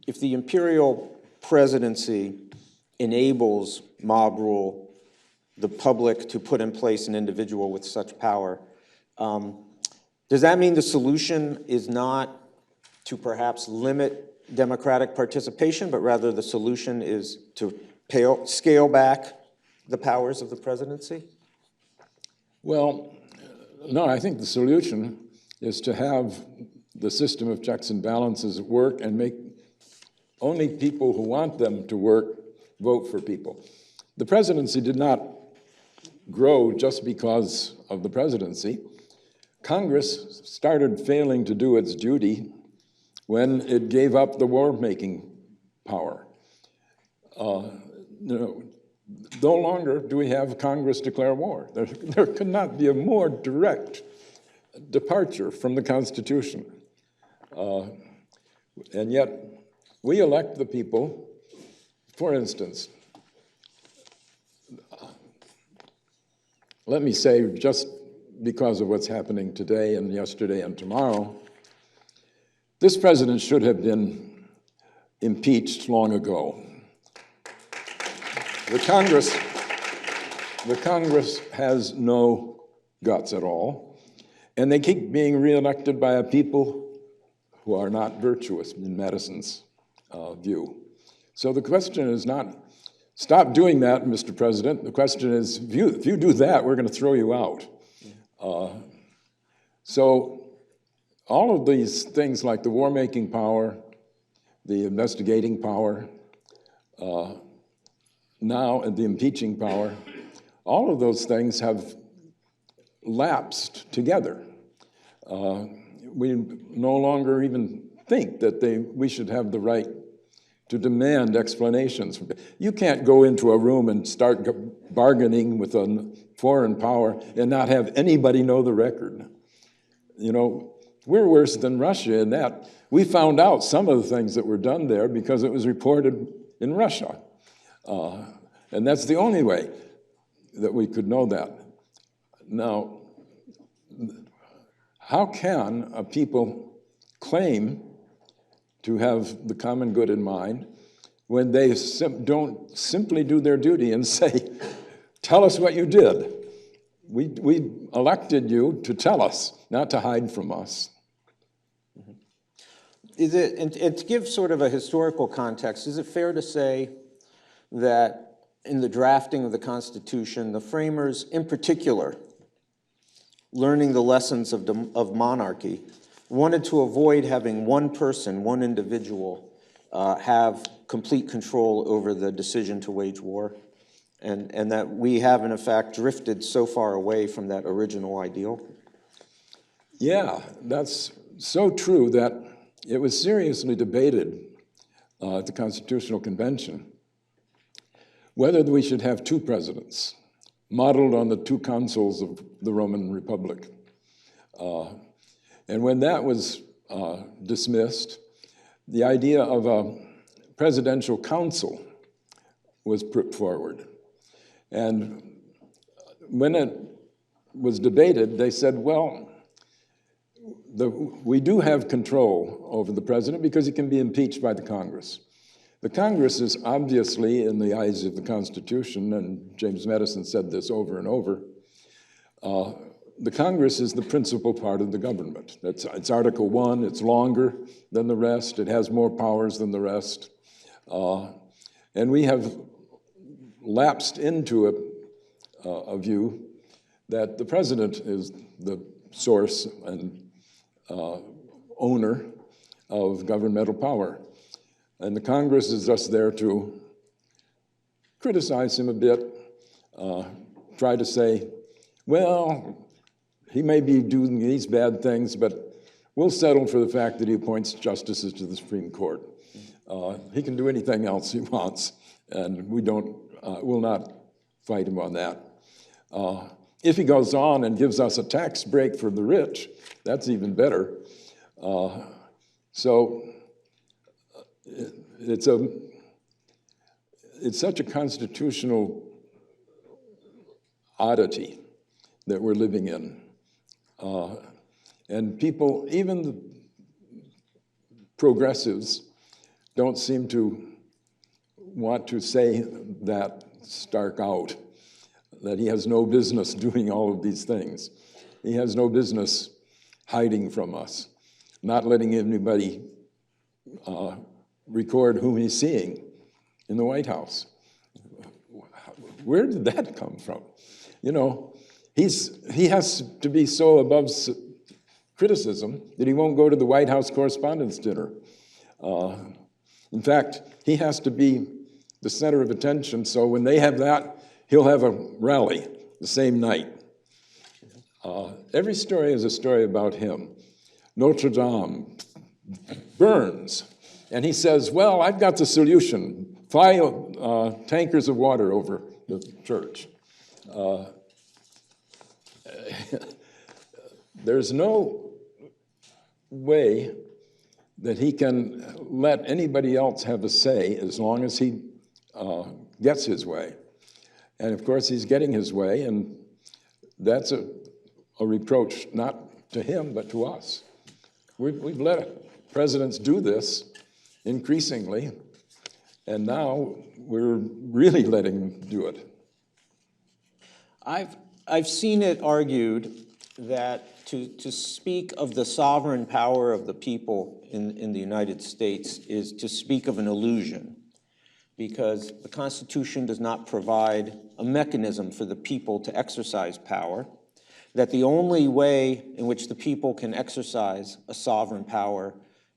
if the imperial presidency enables mob rule, the public to put in place an individual with such power, does that mean the solution is not to perhaps limit democratic participation, but rather the solution is to scale back the powers of the presidency? Well, no, I think the solution is to have the system of checks and balances work and make only people who want them to work vote for people. The presidency did not grow just because of the presidency. Congress started failing to do its duty when it gave up the war-making power. No longer do we have Congress declare war. There could not be a more direct departure from the Constitution. And yet, we elect the people. For instance, let me say, just because of what's happening today and yesterday and tomorrow, this president should have been impeached long ago. The Congress has no guts at all, and they keep being reelected by a people who are not virtuous in Madison's view. So the question is not, stop doing that, Mr. President. The question is, if you do that, we're going to throw you out. So all of these things like the war-making power, the investigating power, now the impeaching power, all of those things have lapsed together. We no longer even think that we should have the right to demand explanations. You can't go into a room and start bargaining with a foreign power and not have anybody know the record. You know, we're worse than Russia in that. We found out some of the things that were done there because it was reported in Russia. And that's the only way that we could know that. Now, how can a people claim to have the common good in mind when they don't simply do their duty and say, tell us what you did? We elected you to tell us, not to hide from us. Is it, and to give sort of a historical context, is it fair to say that in the drafting of the Constitution, the framers, in particular, learning the lessons of monarchy, wanted to avoid having one person, one individual, have complete control over the decision to wage war, and that we have, in effect, drifted so far away from that original ideal? Yeah, that's so true that it was seriously debated at the Constitutional Convention whether we should have two presidents, modeled on the two consuls of the Roman Republic. And when that was dismissed, the idea of a presidential council was put forward. And when it was debated, they said, well, we do have control over the president because he can be impeached by the Congress. The Congress is obviously, in the eyes of the Constitution, and James Madison said this over and over, the Congress is the principal part of the government. It's Article 1, it's longer than the rest, it has more powers than the rest. And we have lapsed into a view that the president is the source and owner of governmental power. And the Congress is just there to criticize him a bit, try to say, well, he may be doing these bad things, but we'll settle for the fact that he appoints justices to the Supreme Court. He can do anything else he wants, and we'll not fight him on that. If he goes on and gives us a tax break for the rich, that's even better. So it's such a constitutional oddity that we're living in. And people, even the progressives, don't seem to want to say that stark out, that he has no business doing all of these things. He has no business hiding from us, not letting anybody record whom he's seeing in the White House. Where did that come from? You know, he has to be so above criticism that he won't go to the White House Correspondents' Dinner. In fact, he has to be the center of attention, so when they have that, he'll have a rally the same night. Every story is a story about him. Notre Dame burns, and he says, well, I've got the solution. Fly tankers of water over the church. There's no way that he can let anybody else have a say as long as he gets his way. And of course, he's getting his way, and that's a reproach not to him, but to us. We've let presidents do this increasingly, and now we're really letting them do it. I've seen it argued that to speak of the sovereign power of the people in the United States is to speak of an illusion, because the Constitution does not provide a mechanism for the people to exercise power, that the only way in which the people can exercise a sovereign power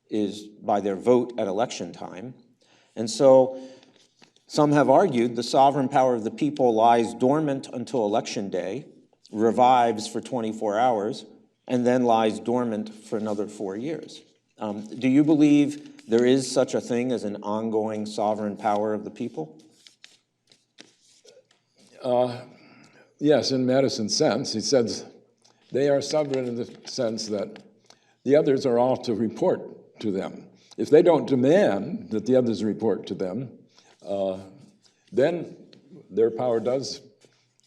is by their vote at election time. And so Some have argued the sovereign power of the people lies dormant until Election Day, revives for 24 hours, and then lies dormant for another 4 years. Do you believe there is such a thing as an ongoing sovereign power of the people? Yes, in Madison's sense. He says they are sovereign in the sense that the others are all to report to them. If they don't demand that the others report to them, then their power does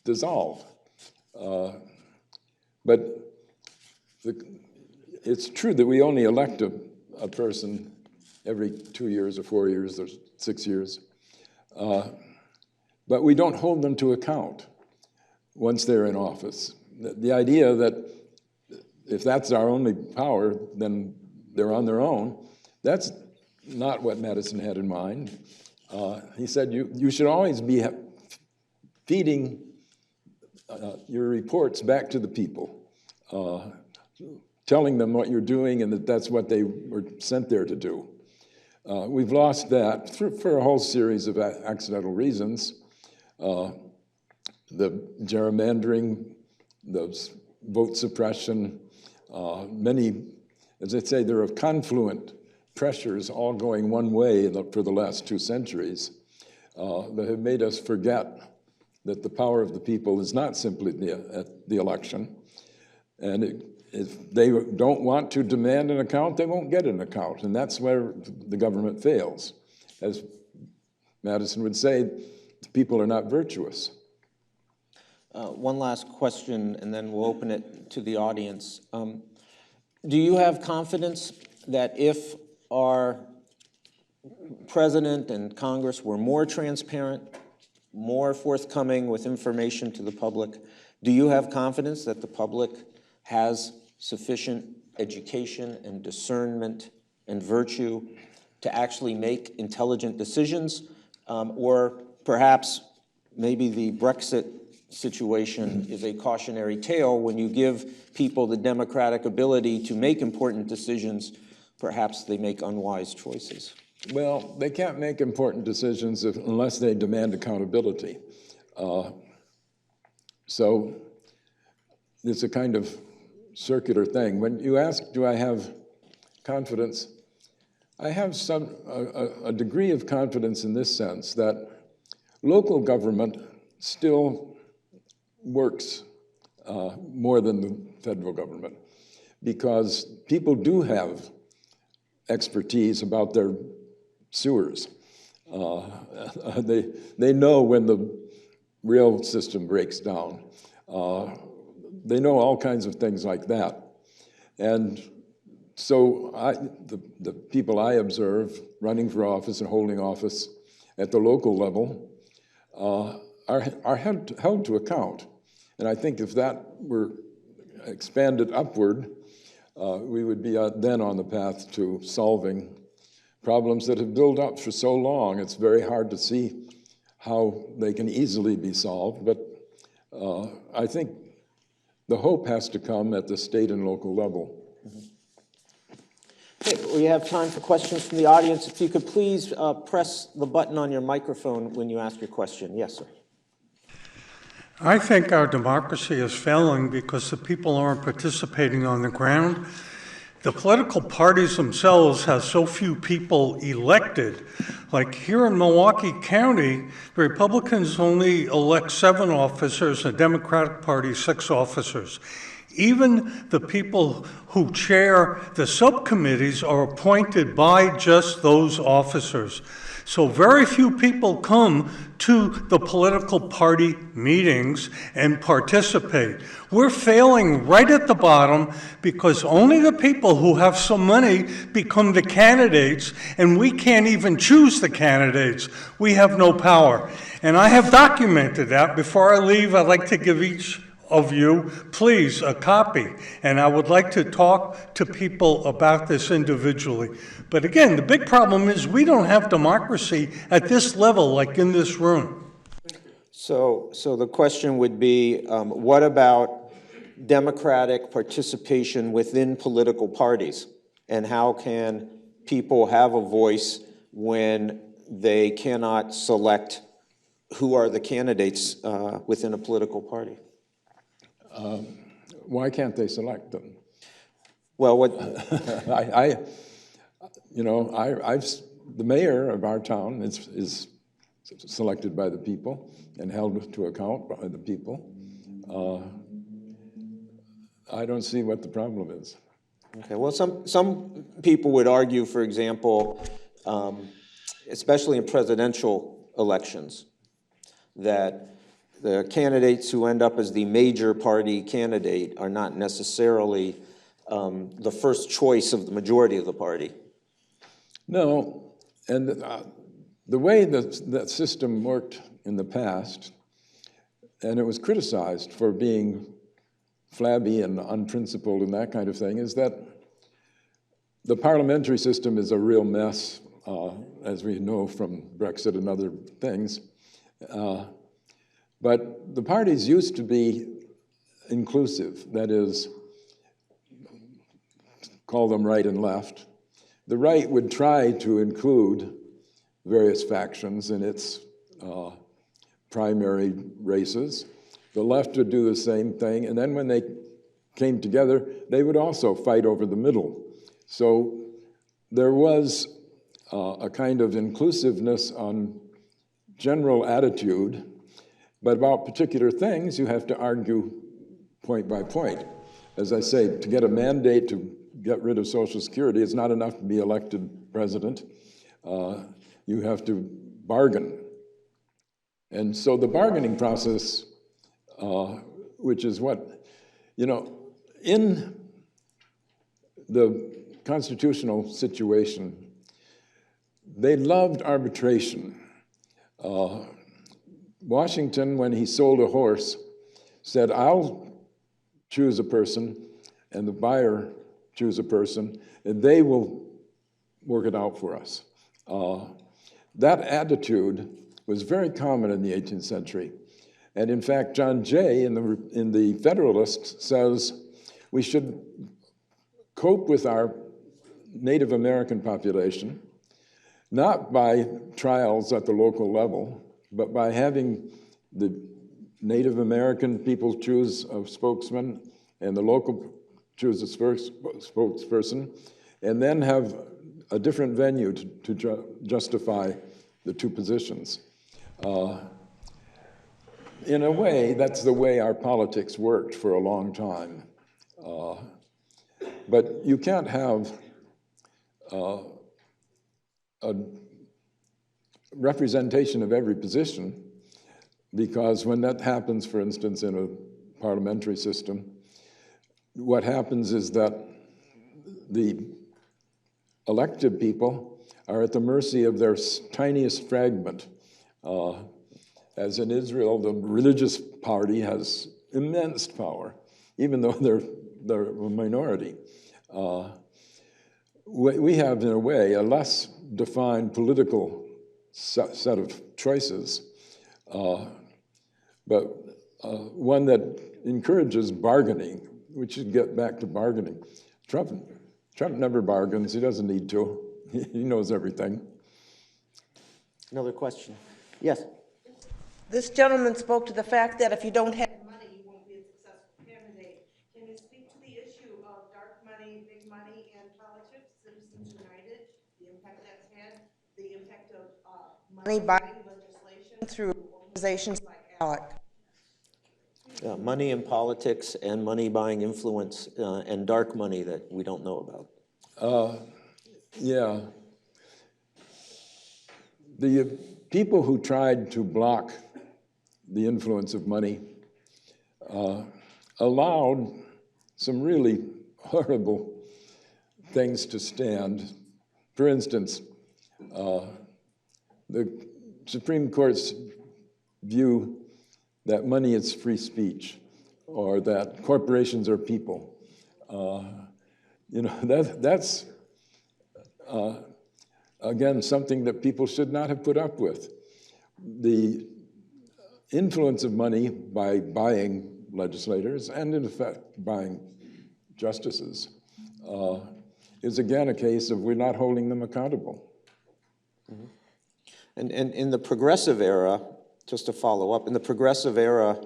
dissolve. But it's true that we only elect a person every 2 years or 4 years or 6 years, but we don't hold them to account once they're in office. The idea that if that's our only power, then they're on their own, that's not what Madison had in mind. He said you should always be feeding your reports back to the people, telling them what you're doing and that that's what they were sent there to do. We've lost that for a whole series of accidental reasons. The gerrymandering, the vote suppression, many, as I say, there are confluent pressures all going one way for the last 2 centuries that have made us forget that the power of the people is not simply at the election. And if they don't want to demand an account, they won't get an account. And that's where the government fails. As Madison would say, the people are not virtuous. One last question, and then we'll open it to the audience. Do you have confidence that if our president and Congress were more transparent, more forthcoming with information to the public, do you have confidence that the public has sufficient education and discernment and virtue to actually make intelligent decisions? Or perhaps maybe the Brexit situation is a cautionary tale. When you give people the democratic ability to make important decisions, perhaps they make unwise choices. Well, they can't make important decisions unless they demand accountability. So it's a kind of circular thing. When you ask, do I have confidence? I have a degree of confidence in this sense that local government still works more than the federal government, because people do have expertise about their sewers. They know when the rail system breaks down. They know all kinds of things like that. And so the people I observe running for office and holding office at the local level are held to account. And I think if that were expanded upward, we would be then on the path to solving problems that have built up for so long. It's very hard to see how they can easily be solved, but I think the hope has to come at the state and local level. Okay, we have time for questions from the audience. If you could please press the button on your microphone when you ask your question. Yes, sir. I think our democracy is failing because the people aren't participating on the ground. The political parties themselves have so few people elected. Like here in Milwaukee County, the Republicans only elect 7 officers, the Democratic Party 6 officers. Even the people who chair the subcommittees are appointed by just those officers. So very few people come to the political party meetings and participate. We're failing right at the bottom because only the people who have some money become the candidates, and we can't even choose the candidates. We have no power. And I have documented that. Before I leave, I'd like to give each of you, please, a copy. And I would like to talk to people about this individually. But again, the big problem is we don't have democracy at this level, like in this room. So the question would be, what about democratic participation within political parties? And how can people have a voice when they cannot select who are the candidates within a political party. Why can't they select them? Well, what, the mayor of our town is selected by the people and held to account by the people. I don't see what the problem is. okay, well, some people would argue, for example, especially in presidential elections, that the candidates who end up as the major party candidate are not necessarily the first choice of the majority of the party. No, and the way that system worked in the past, and it was criticized for being flabby and unprincipled and that kind of thing, is that the parliamentary system is a real mess, as we know from Brexit and other things. But the parties used to be inclusive, that is, call them right and left. The right would try to include various factions in its primary races. The left would do the same thing, and then when they came together, they would also fight over the middle. So there was a kind of inclusiveness on general attitude, but about particular things, you have to argue point by point. As I say, to get a mandate to get rid of Social Security, it's not enough to be elected president. You have to bargain. And so the bargaining process, which is what, in the constitutional situation, they loved arbitration. Washington, when he sold a horse, said, I'll choose a person, and the buyer choose a person, and they will work it out for us. That attitude was very common in the 18th century. And in fact, John Jay in the Federalist says we should cope with our Native American population, not by trials at the local level, but by having the Native American people choose a spokesman and the local choose a spokesperson, and then have a different venue to justify the two positions. In a way, that's the way our politics worked for a long time. But you can't have a representation of every position, because when that happens, for instance, in a parliamentary system, what happens is that the elected people are at the mercy of their tiniest fragment. As in Israel, the religious party has immense power, even though they're a minority. We have, in a way, a less defined political set of choices, but one that encourages bargaining. We should get back to bargaining. Trump never bargains. He doesn't need to. He knows everything. Another question. Yes? This gentleman spoke to the fact that if you don't have money, you won't be a successful candidate. Can you speak to the issue of dark money, big money, and politics, Citizens United, the impact that's had, the impact of money buying legislation through organizations like ALEC? Money in politics and money buying influence and dark money that we don't know about. Yeah. The people who tried to block the influence of money allowed some really horrible things to stand. For instance, the Supreme Court's view that money is free speech, or that corporations are people. That's again, something that people should not have put up with. The influence of money by buying legislators, and in effect, buying justices, is again a case of we're not holding them accountable. Mm-hmm. And in the progressive era, just to follow up, in the progressive era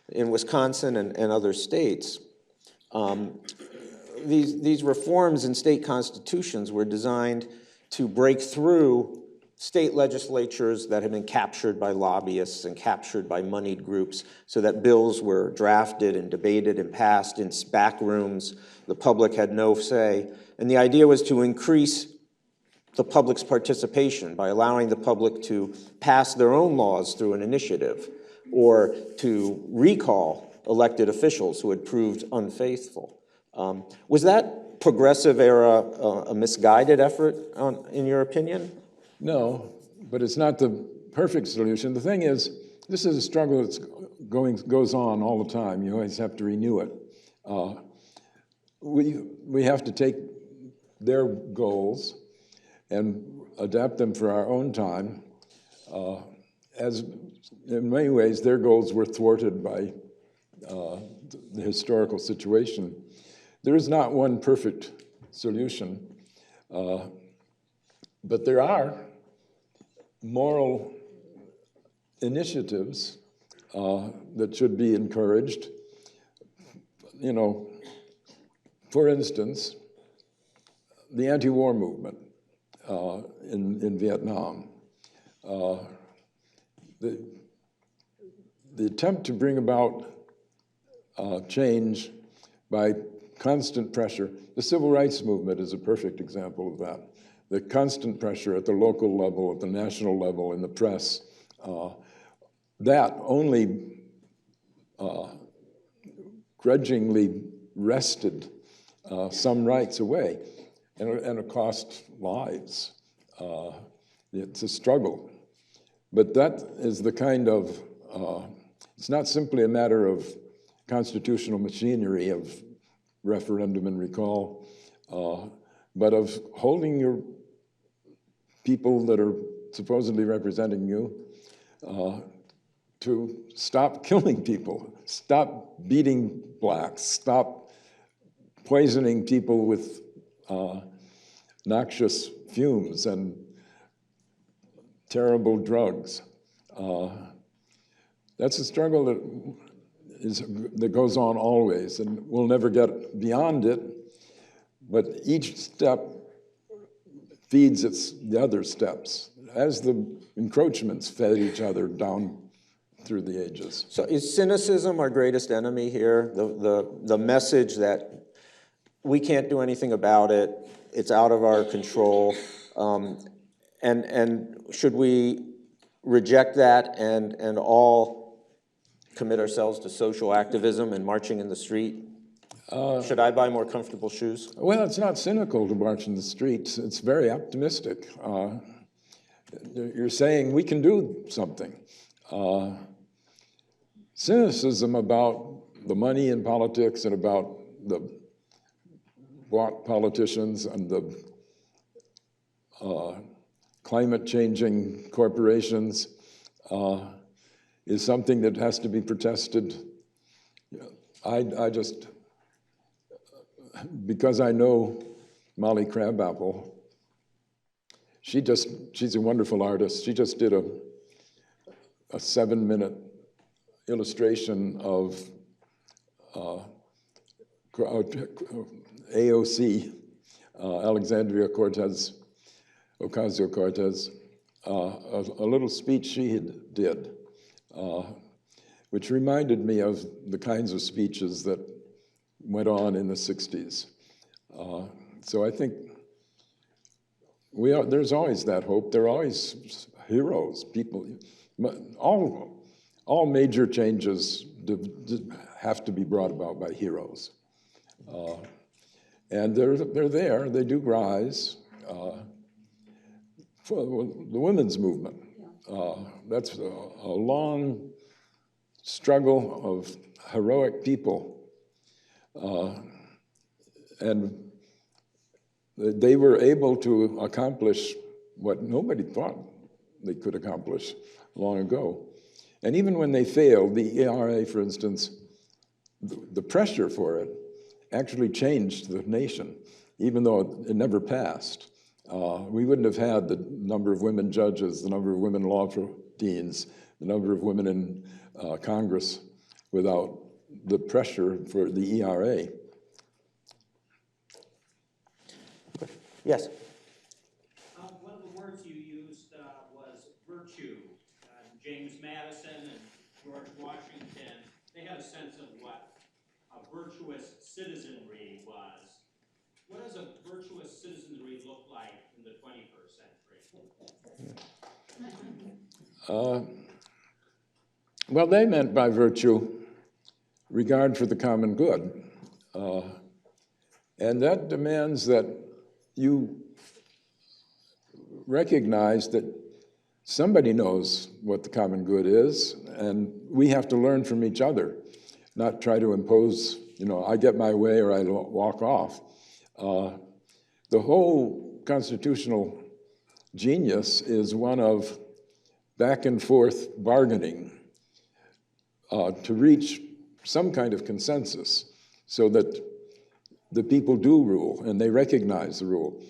in Wisconsin and other states, these reforms in state constitutions were designed to break through state legislatures that had been captured by lobbyists and captured by moneyed groups, so that bills were drafted and debated and passed in back rooms. The public had no say. And the idea was to increase the public's participation by allowing the public to pass their own laws through an initiative, or to recall elected officials who had proved unfaithful. Was that progressive era a misguided effort, in your opinion? No, but it's not the perfect solution. The thing is, this is a struggle that goes on all the time. You always have to renew it. We have to take their goals and adapt them for our own time. As in many ways, their goals were thwarted by the historical situation. There is not one perfect solution, but there are moral initiatives that should be encouraged. You know, for instance, the anti-war movement in Vietnam. The attempt to bring about change by constant pressure. The civil rights movement is a perfect example of that. The constant pressure at the local level, at the national level, in the press, that only grudgingly wrested some rights away, and it cost lives. It's a struggle. But that is the kind of, it's not simply a matter of constitutional machinery, of referendum and recall, but of holding your people that are supposedly representing you to stop killing people, stop beating blacks, stop poisoning people with noxious fumes and terrible drugs. That's a struggle that goes on always, and we'll never get beyond it, but each step feeds the other steps, as the encroachments fed each other down through the ages. So is cynicism our greatest enemy here? The message that we can't do anything about it, it's out of our control, and should we reject that and all commit ourselves to social activism and marching in the street? Should I buy more comfortable shoes? Well, it's not cynical to march in the streets. It's very optimistic. You're saying we can do something. Cynicism about the money in politics and about the bought politicians and the climate-changing corporations is something that has to be protested. I just, because I know Molly Crabapple, she's a wonderful artist. She just did a 7-minute illustration of AOC, Alexandria Ocasio-Cortez, a little speech she did, which reminded me of the kinds of speeches that went on in the 60s. So I think there's always that hope. There are always heroes, people. All major changes have to be brought about by heroes. And they're there, they do rise. For the women's movement, that's a long struggle of heroic people. And they were able to accomplish what nobody thought they could accomplish long ago. And even when they failed, the ERA, for instance, the pressure for it actually changed the nation, even though it never passed. We wouldn't have had the number of women judges, the number of women law deans, the number of women in Congress without the pressure for the ERA. Yes? One of the words you used was virtue. James Madison and George Washington, they had a sense of what a virtuous citizenry was. What does a virtuous citizenry look like in the 21st century? Well, they meant by virtue regard for the common good. And that demands that you recognize that somebody knows what the common good is, and we have to learn from each other, not try to impose, I get my way or I walk off. The whole constitutional genius is one of back and forth bargaining to reach some kind of consensus so that the people do rule and they recognize the rule.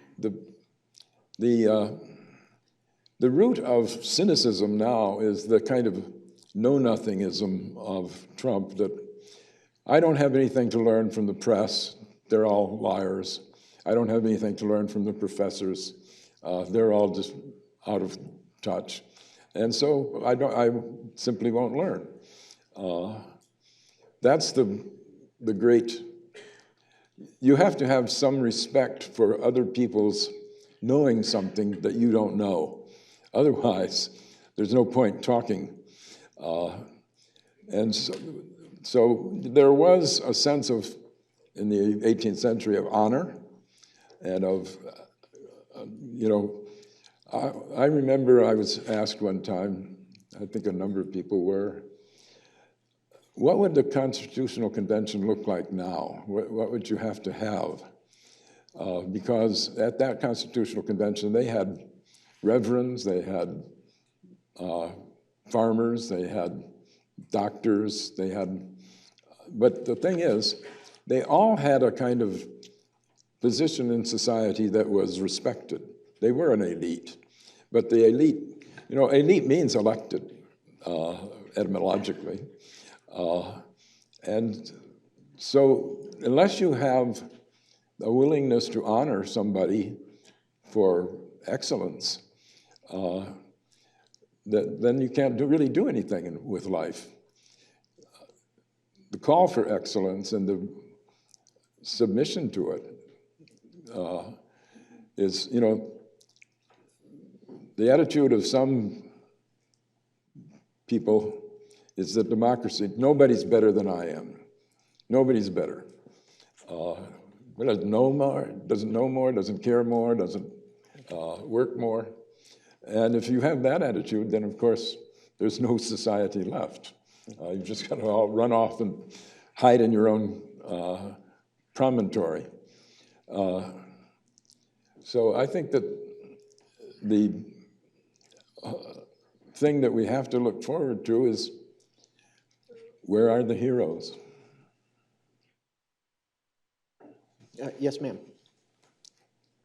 The root of cynicism now is the kind of know-nothingism of Trump, that I don't have anything to learn from the press. They're all liars. I don't have anything to learn from the professors. They're all just out of touch. And so I simply won't learn. That's the great, you have to have some respect for other people's knowing something that you don't know. Otherwise, there's no point talking. And so there was a sense of, in the 18th century, of honor and of, I remember I was asked one time, I think a number of people were, what would the Constitutional Convention look like now? What would you have to have? Because at that Constitutional Convention, they had reverends, they had farmers, they had doctors, but the thing is, they all had a kind of position in society that was respected. They were an elite, but the elite, elite means elected, etymologically. And so unless you have a willingness to honor somebody for excellence, then you can't really do anything with life. The call for excellence and the submission to it is, the attitude of some people is that democracy, nobody's better than I am. Nobody's better. Doesn't know more, doesn't care more, doesn't work more. And if you have that attitude, then of course there's no society left. You've just got to all run off and hide in your own promontory. So I think that the thing that we have to look forward to is, where are the heroes? Yes, ma'am.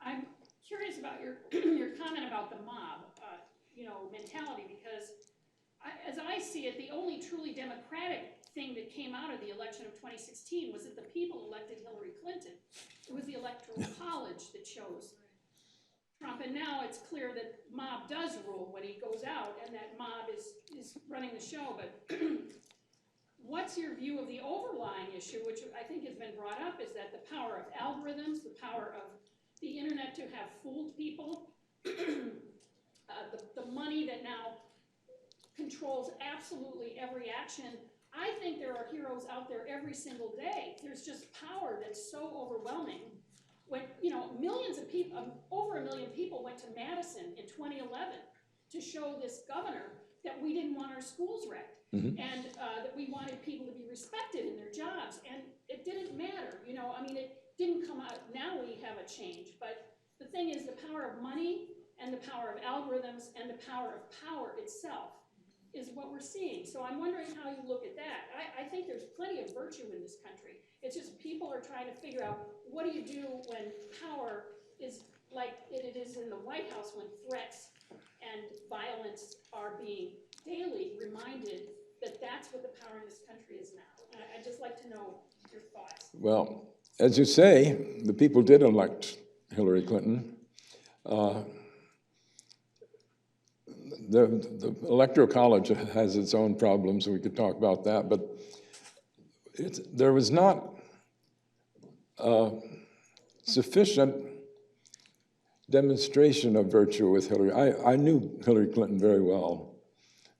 I'm curious about your your comment about the mob, mentality, because as I see it, the only truly democratic thing that came out of the election of 2016 was that the people elected Hillary Clinton. It was the Electoral College that chose Trump, and now it's clear that mob does rule when he goes out, and that mob is running the show. But what's your view of the overlying issue, which I think has been brought up, is that the power of algorithms, the power of the internet to have fooled people, the money that now controls absolutely every action. I think there are heroes out there every single day. There's just power that's so overwhelming. When, millions of people, over 1 million people went to Madison in 2011 to show this governor that we didn't want our schools wrecked. Mm-hmm. And that we wanted people to be respected in their jobs. And it didn't matter, it didn't come out. Now we have a change. But the thing is, the power of money and the power of algorithms and the power of power itself is what we're seeing. So I'm wondering how you look at that. I think there's plenty of virtue in this country. It's just people are trying to figure out, what do you do when power is like it is in the White House, when threats and violence are being daily reminded that that's what the power in this country is now. And I'd just like to know your thoughts. Well, as you say, the people did elect Hillary Clinton. The Electoral College has its own problems, and we could talk about that, but there was not sufficient demonstration of virtue with Hillary. I knew Hillary Clinton very well,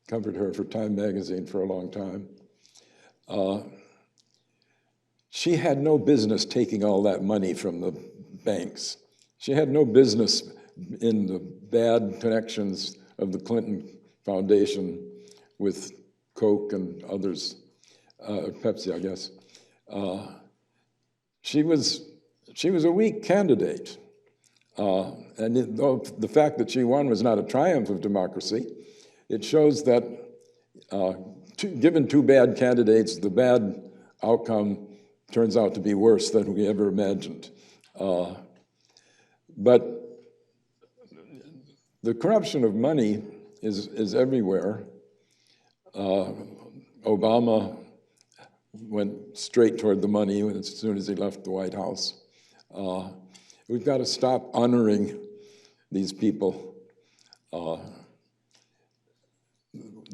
covered her for Time magazine for a long time. She had no business taking all that money from the banks. She had no business in the bad connections of the Clinton Foundation with Coke and others, Pepsi, I guess. She was a weak candidate. And though the fact that she won was not a triumph of democracy, it shows that given two bad candidates, the bad outcome turns out to be worse than we ever imagined. But the corruption of money is everywhere. Obama went straight toward the money as soon as he left the White House. We've got to stop honoring these people.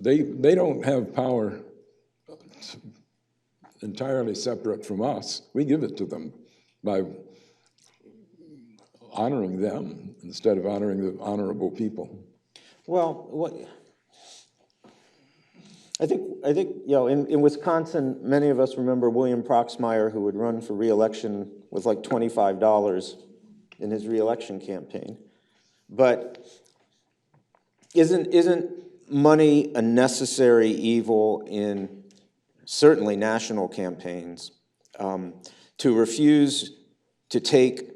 They don't have power entirely separate from us. We give it to them by honoring them instead of honoring the honorable people. Well, I think in Wisconsin, many of us remember William Proxmire, who would run for re-election with like $25 in his re-election campaign. But isn't money a necessary evil in certainly national campaigns? To refuse to take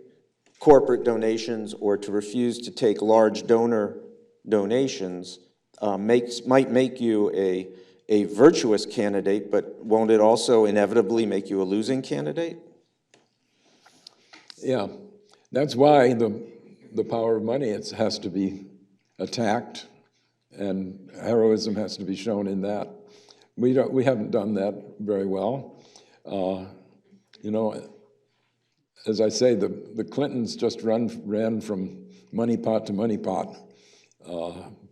corporate donations or to refuse to take large donor donations might make you a virtuous candidate, but won't it also inevitably make you a losing candidate? Yeah, that's why the power of money has to be attacked, and heroism has to be shown in that. We haven't done that very well. You know, as I say, the Clintons just ran from money pot to money pot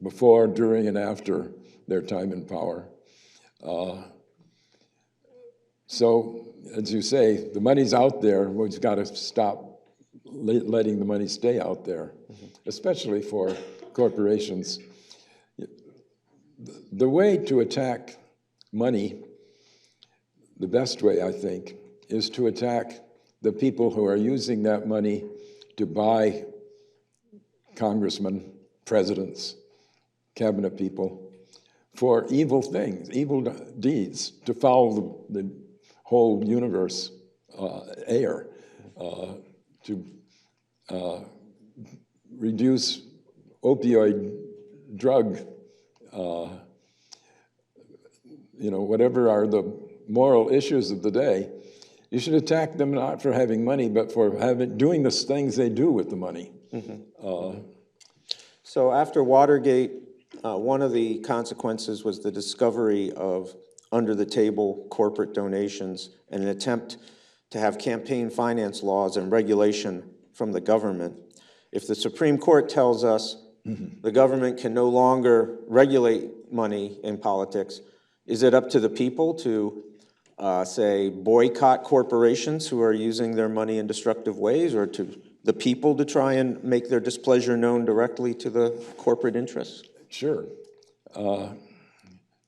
before, during, and after their time in power. So, as you say, the money's out there. We've got to stop letting the money stay out there, especially for corporations. The way to attack money, the best way, I think, is to attack the people who are using that money to buy congressmen, presidents, cabinet people for evil things, evil deeds, to foul the whole universe air, to reduce opioid drug, whatever are the moral issues of the day. You should attack them not for having money, but for doing the things they do with the money. Mm-hmm. So after Watergate, one of the consequences was the discovery of under-the-table corporate donations and an attempt to have campaign finance laws and regulation from the government. If the Supreme Court tells us the government can no longer regulate money in politics, is it up to the people to say, boycott corporations who are using their money in destructive ways, or to the people to try and make their displeasure known directly to the corporate interests? Sure.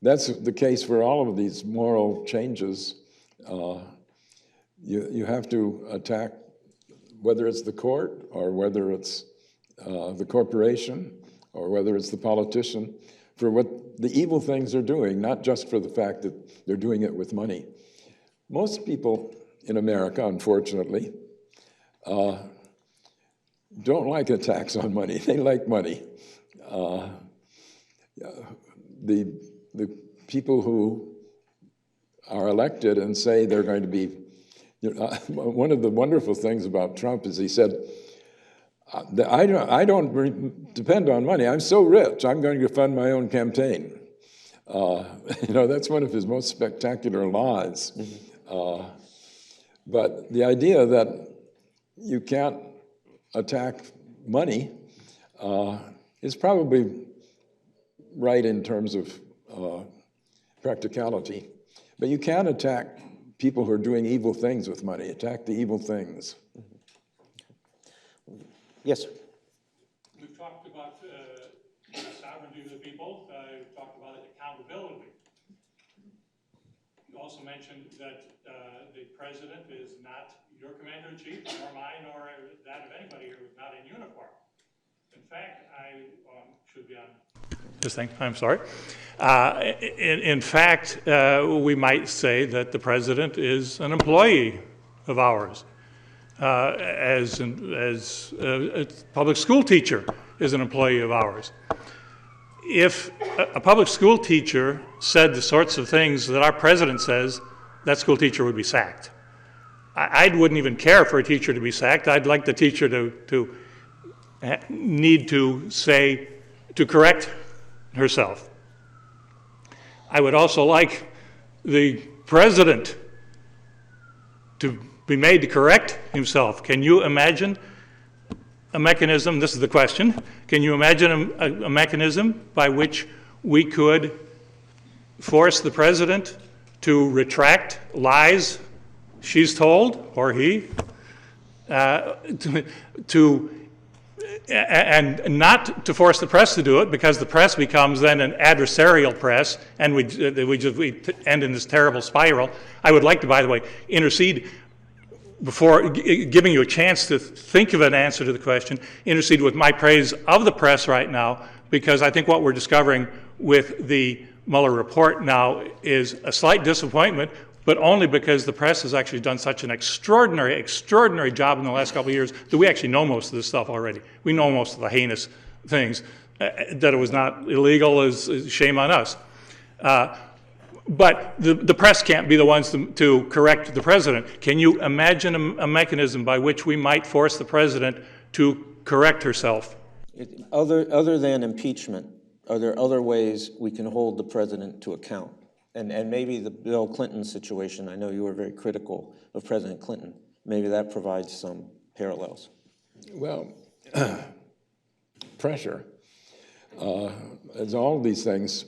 That's the case for all of these moral changes. You have to attack, whether it's the court or whether it's the corporation or whether it's the politician, for what the evil things they're doing, not just for the fact that they're doing it with money. Most people in America, unfortunately, don't like attacks on money. They like money. The the people who are elected and say they're going to be, one of the wonderful things about Trump is he said, I don't depend on money. I'm so rich, I'm going to fund my own campaign. That's one of his most spectacular lies. But the idea that you can't attack money is probably right in terms of practicality. But you can attack people who are doing evil things with money, attack the evil things. Yes, sir. We've talked about sovereignty of the people. We've talked about accountability. You also mentioned that the president is not your commander-in-chief, nor mine, nor that of anybody here who's not in uniform. In fact, I should be on this thing. I'm sorry. In fact, we might say that the president is an employee of ours, as a public school teacher is an employee of ours. If a public school teacher said the sorts of things that our president says, that school teacher would be sacked. I wouldn't even care for a teacher to be sacked. I'd like the teacher to need to say, to correct herself. I would also like the president to be made to correct himself. Can you imagine a mechanism, this is the question, can you imagine a mechanism by which we could force the president to retract lies she's told, or he, and not to force the press to do it, because the press becomes then an adversarial press, and we end in this terrible spiral. I would like to, by the way, intercede before giving you a chance to think of an answer to the question, intercede with my praise of the press right now, because I think what we're discovering with the Mueller report now is a slight disappointment, but only because the press has actually done such an extraordinary job in the last couple of years that we actually know most of this stuff already. We know most of the heinous things. That it was not illegal is shame on us. But the press can't be the ones to correct the president. Can you imagine a mechanism by which we might force the president to correct herself? Other than impeachment, are there other ways we can hold the president to account? And maybe the Bill Clinton situation, I know you were very critical of President Clinton. Maybe that provides some parallels. Well, pressure. As all these things,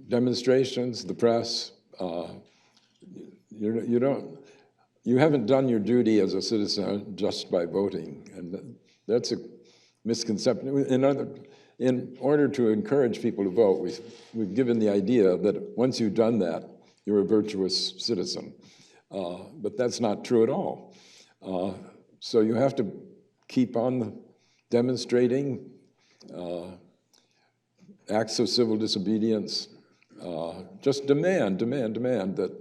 demonstrations, the press, you haven't done your duty as a citizen just by voting, and that's a misconception. In order to encourage people to vote, we've given the idea that once you've done that, you're a virtuous citizen. But that's not true at all. So you have to keep on demonstrating acts of civil disobedience. Just demand that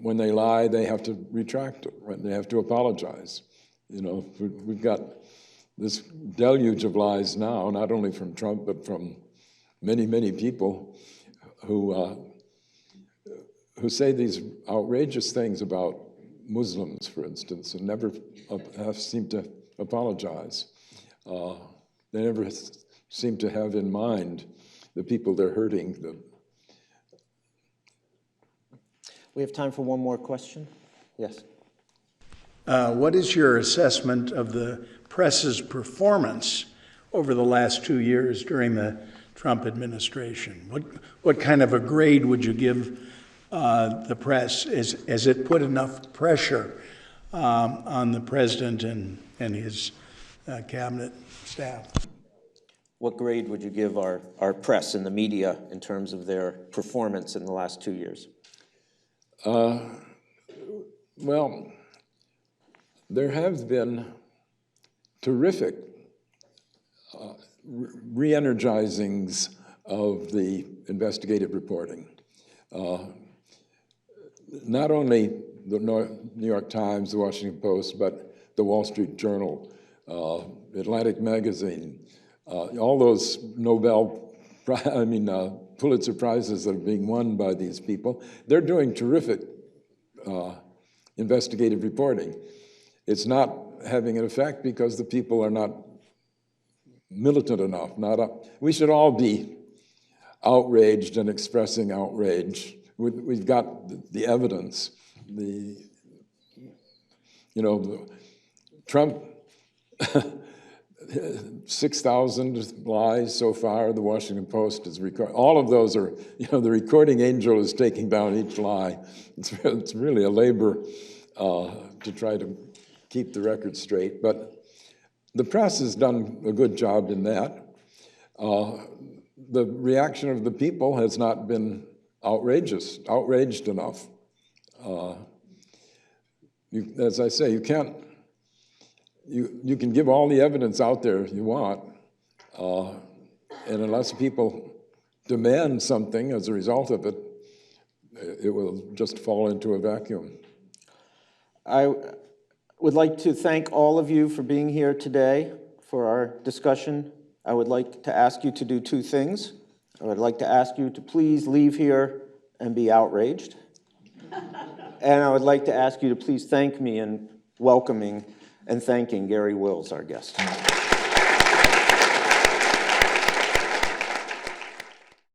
when they lie, they have to retract it, right? They have to apologize. We've got this deluge of lies now, not only from Trump, but from many, many people who say these outrageous things about Muslims, for instance, and never seem to apologize. They never seem to have in mind the people they're hurting. We have time for one more question. Yes. What is your assessment of the press's performance over the last 2 years during the Trump administration? What kind of a grade would you give the press? Has it put enough pressure on the president and his cabinet staff? What grade would you give our press and the media in terms of their performance in the last 2 years? Well, there have been terrific re-energizings of the investigative reporting. Not only the New York Times, the Washington Post, but the Wall Street Journal, Atlantic Magazine, all those Pulitzer Prizes that are being won by these people. They're doing terrific investigative reporting. It's not having an effect because the people are not militant enough, not up. We should all be outraged and expressing outrage. We've got the evidence. Trump, 6,000 lies so far, the Washington Post is recording. All of those are, the recording angel is taking down each lie. It's really a labor to try to keep the record straight. But the press has done a good job in that. The reaction of the people has not been outraged enough. As I say, you can't. You can give all the evidence out there you want, and unless people demand something as a result of it, it will just fall into a vacuum. I would like to thank all of you for being here today for our discussion. I would like to ask you to do two things. I would like to ask you to please leave here and be outraged. And I would like to ask you to please thank me in welcoming and thanking Gary Wills, our guest.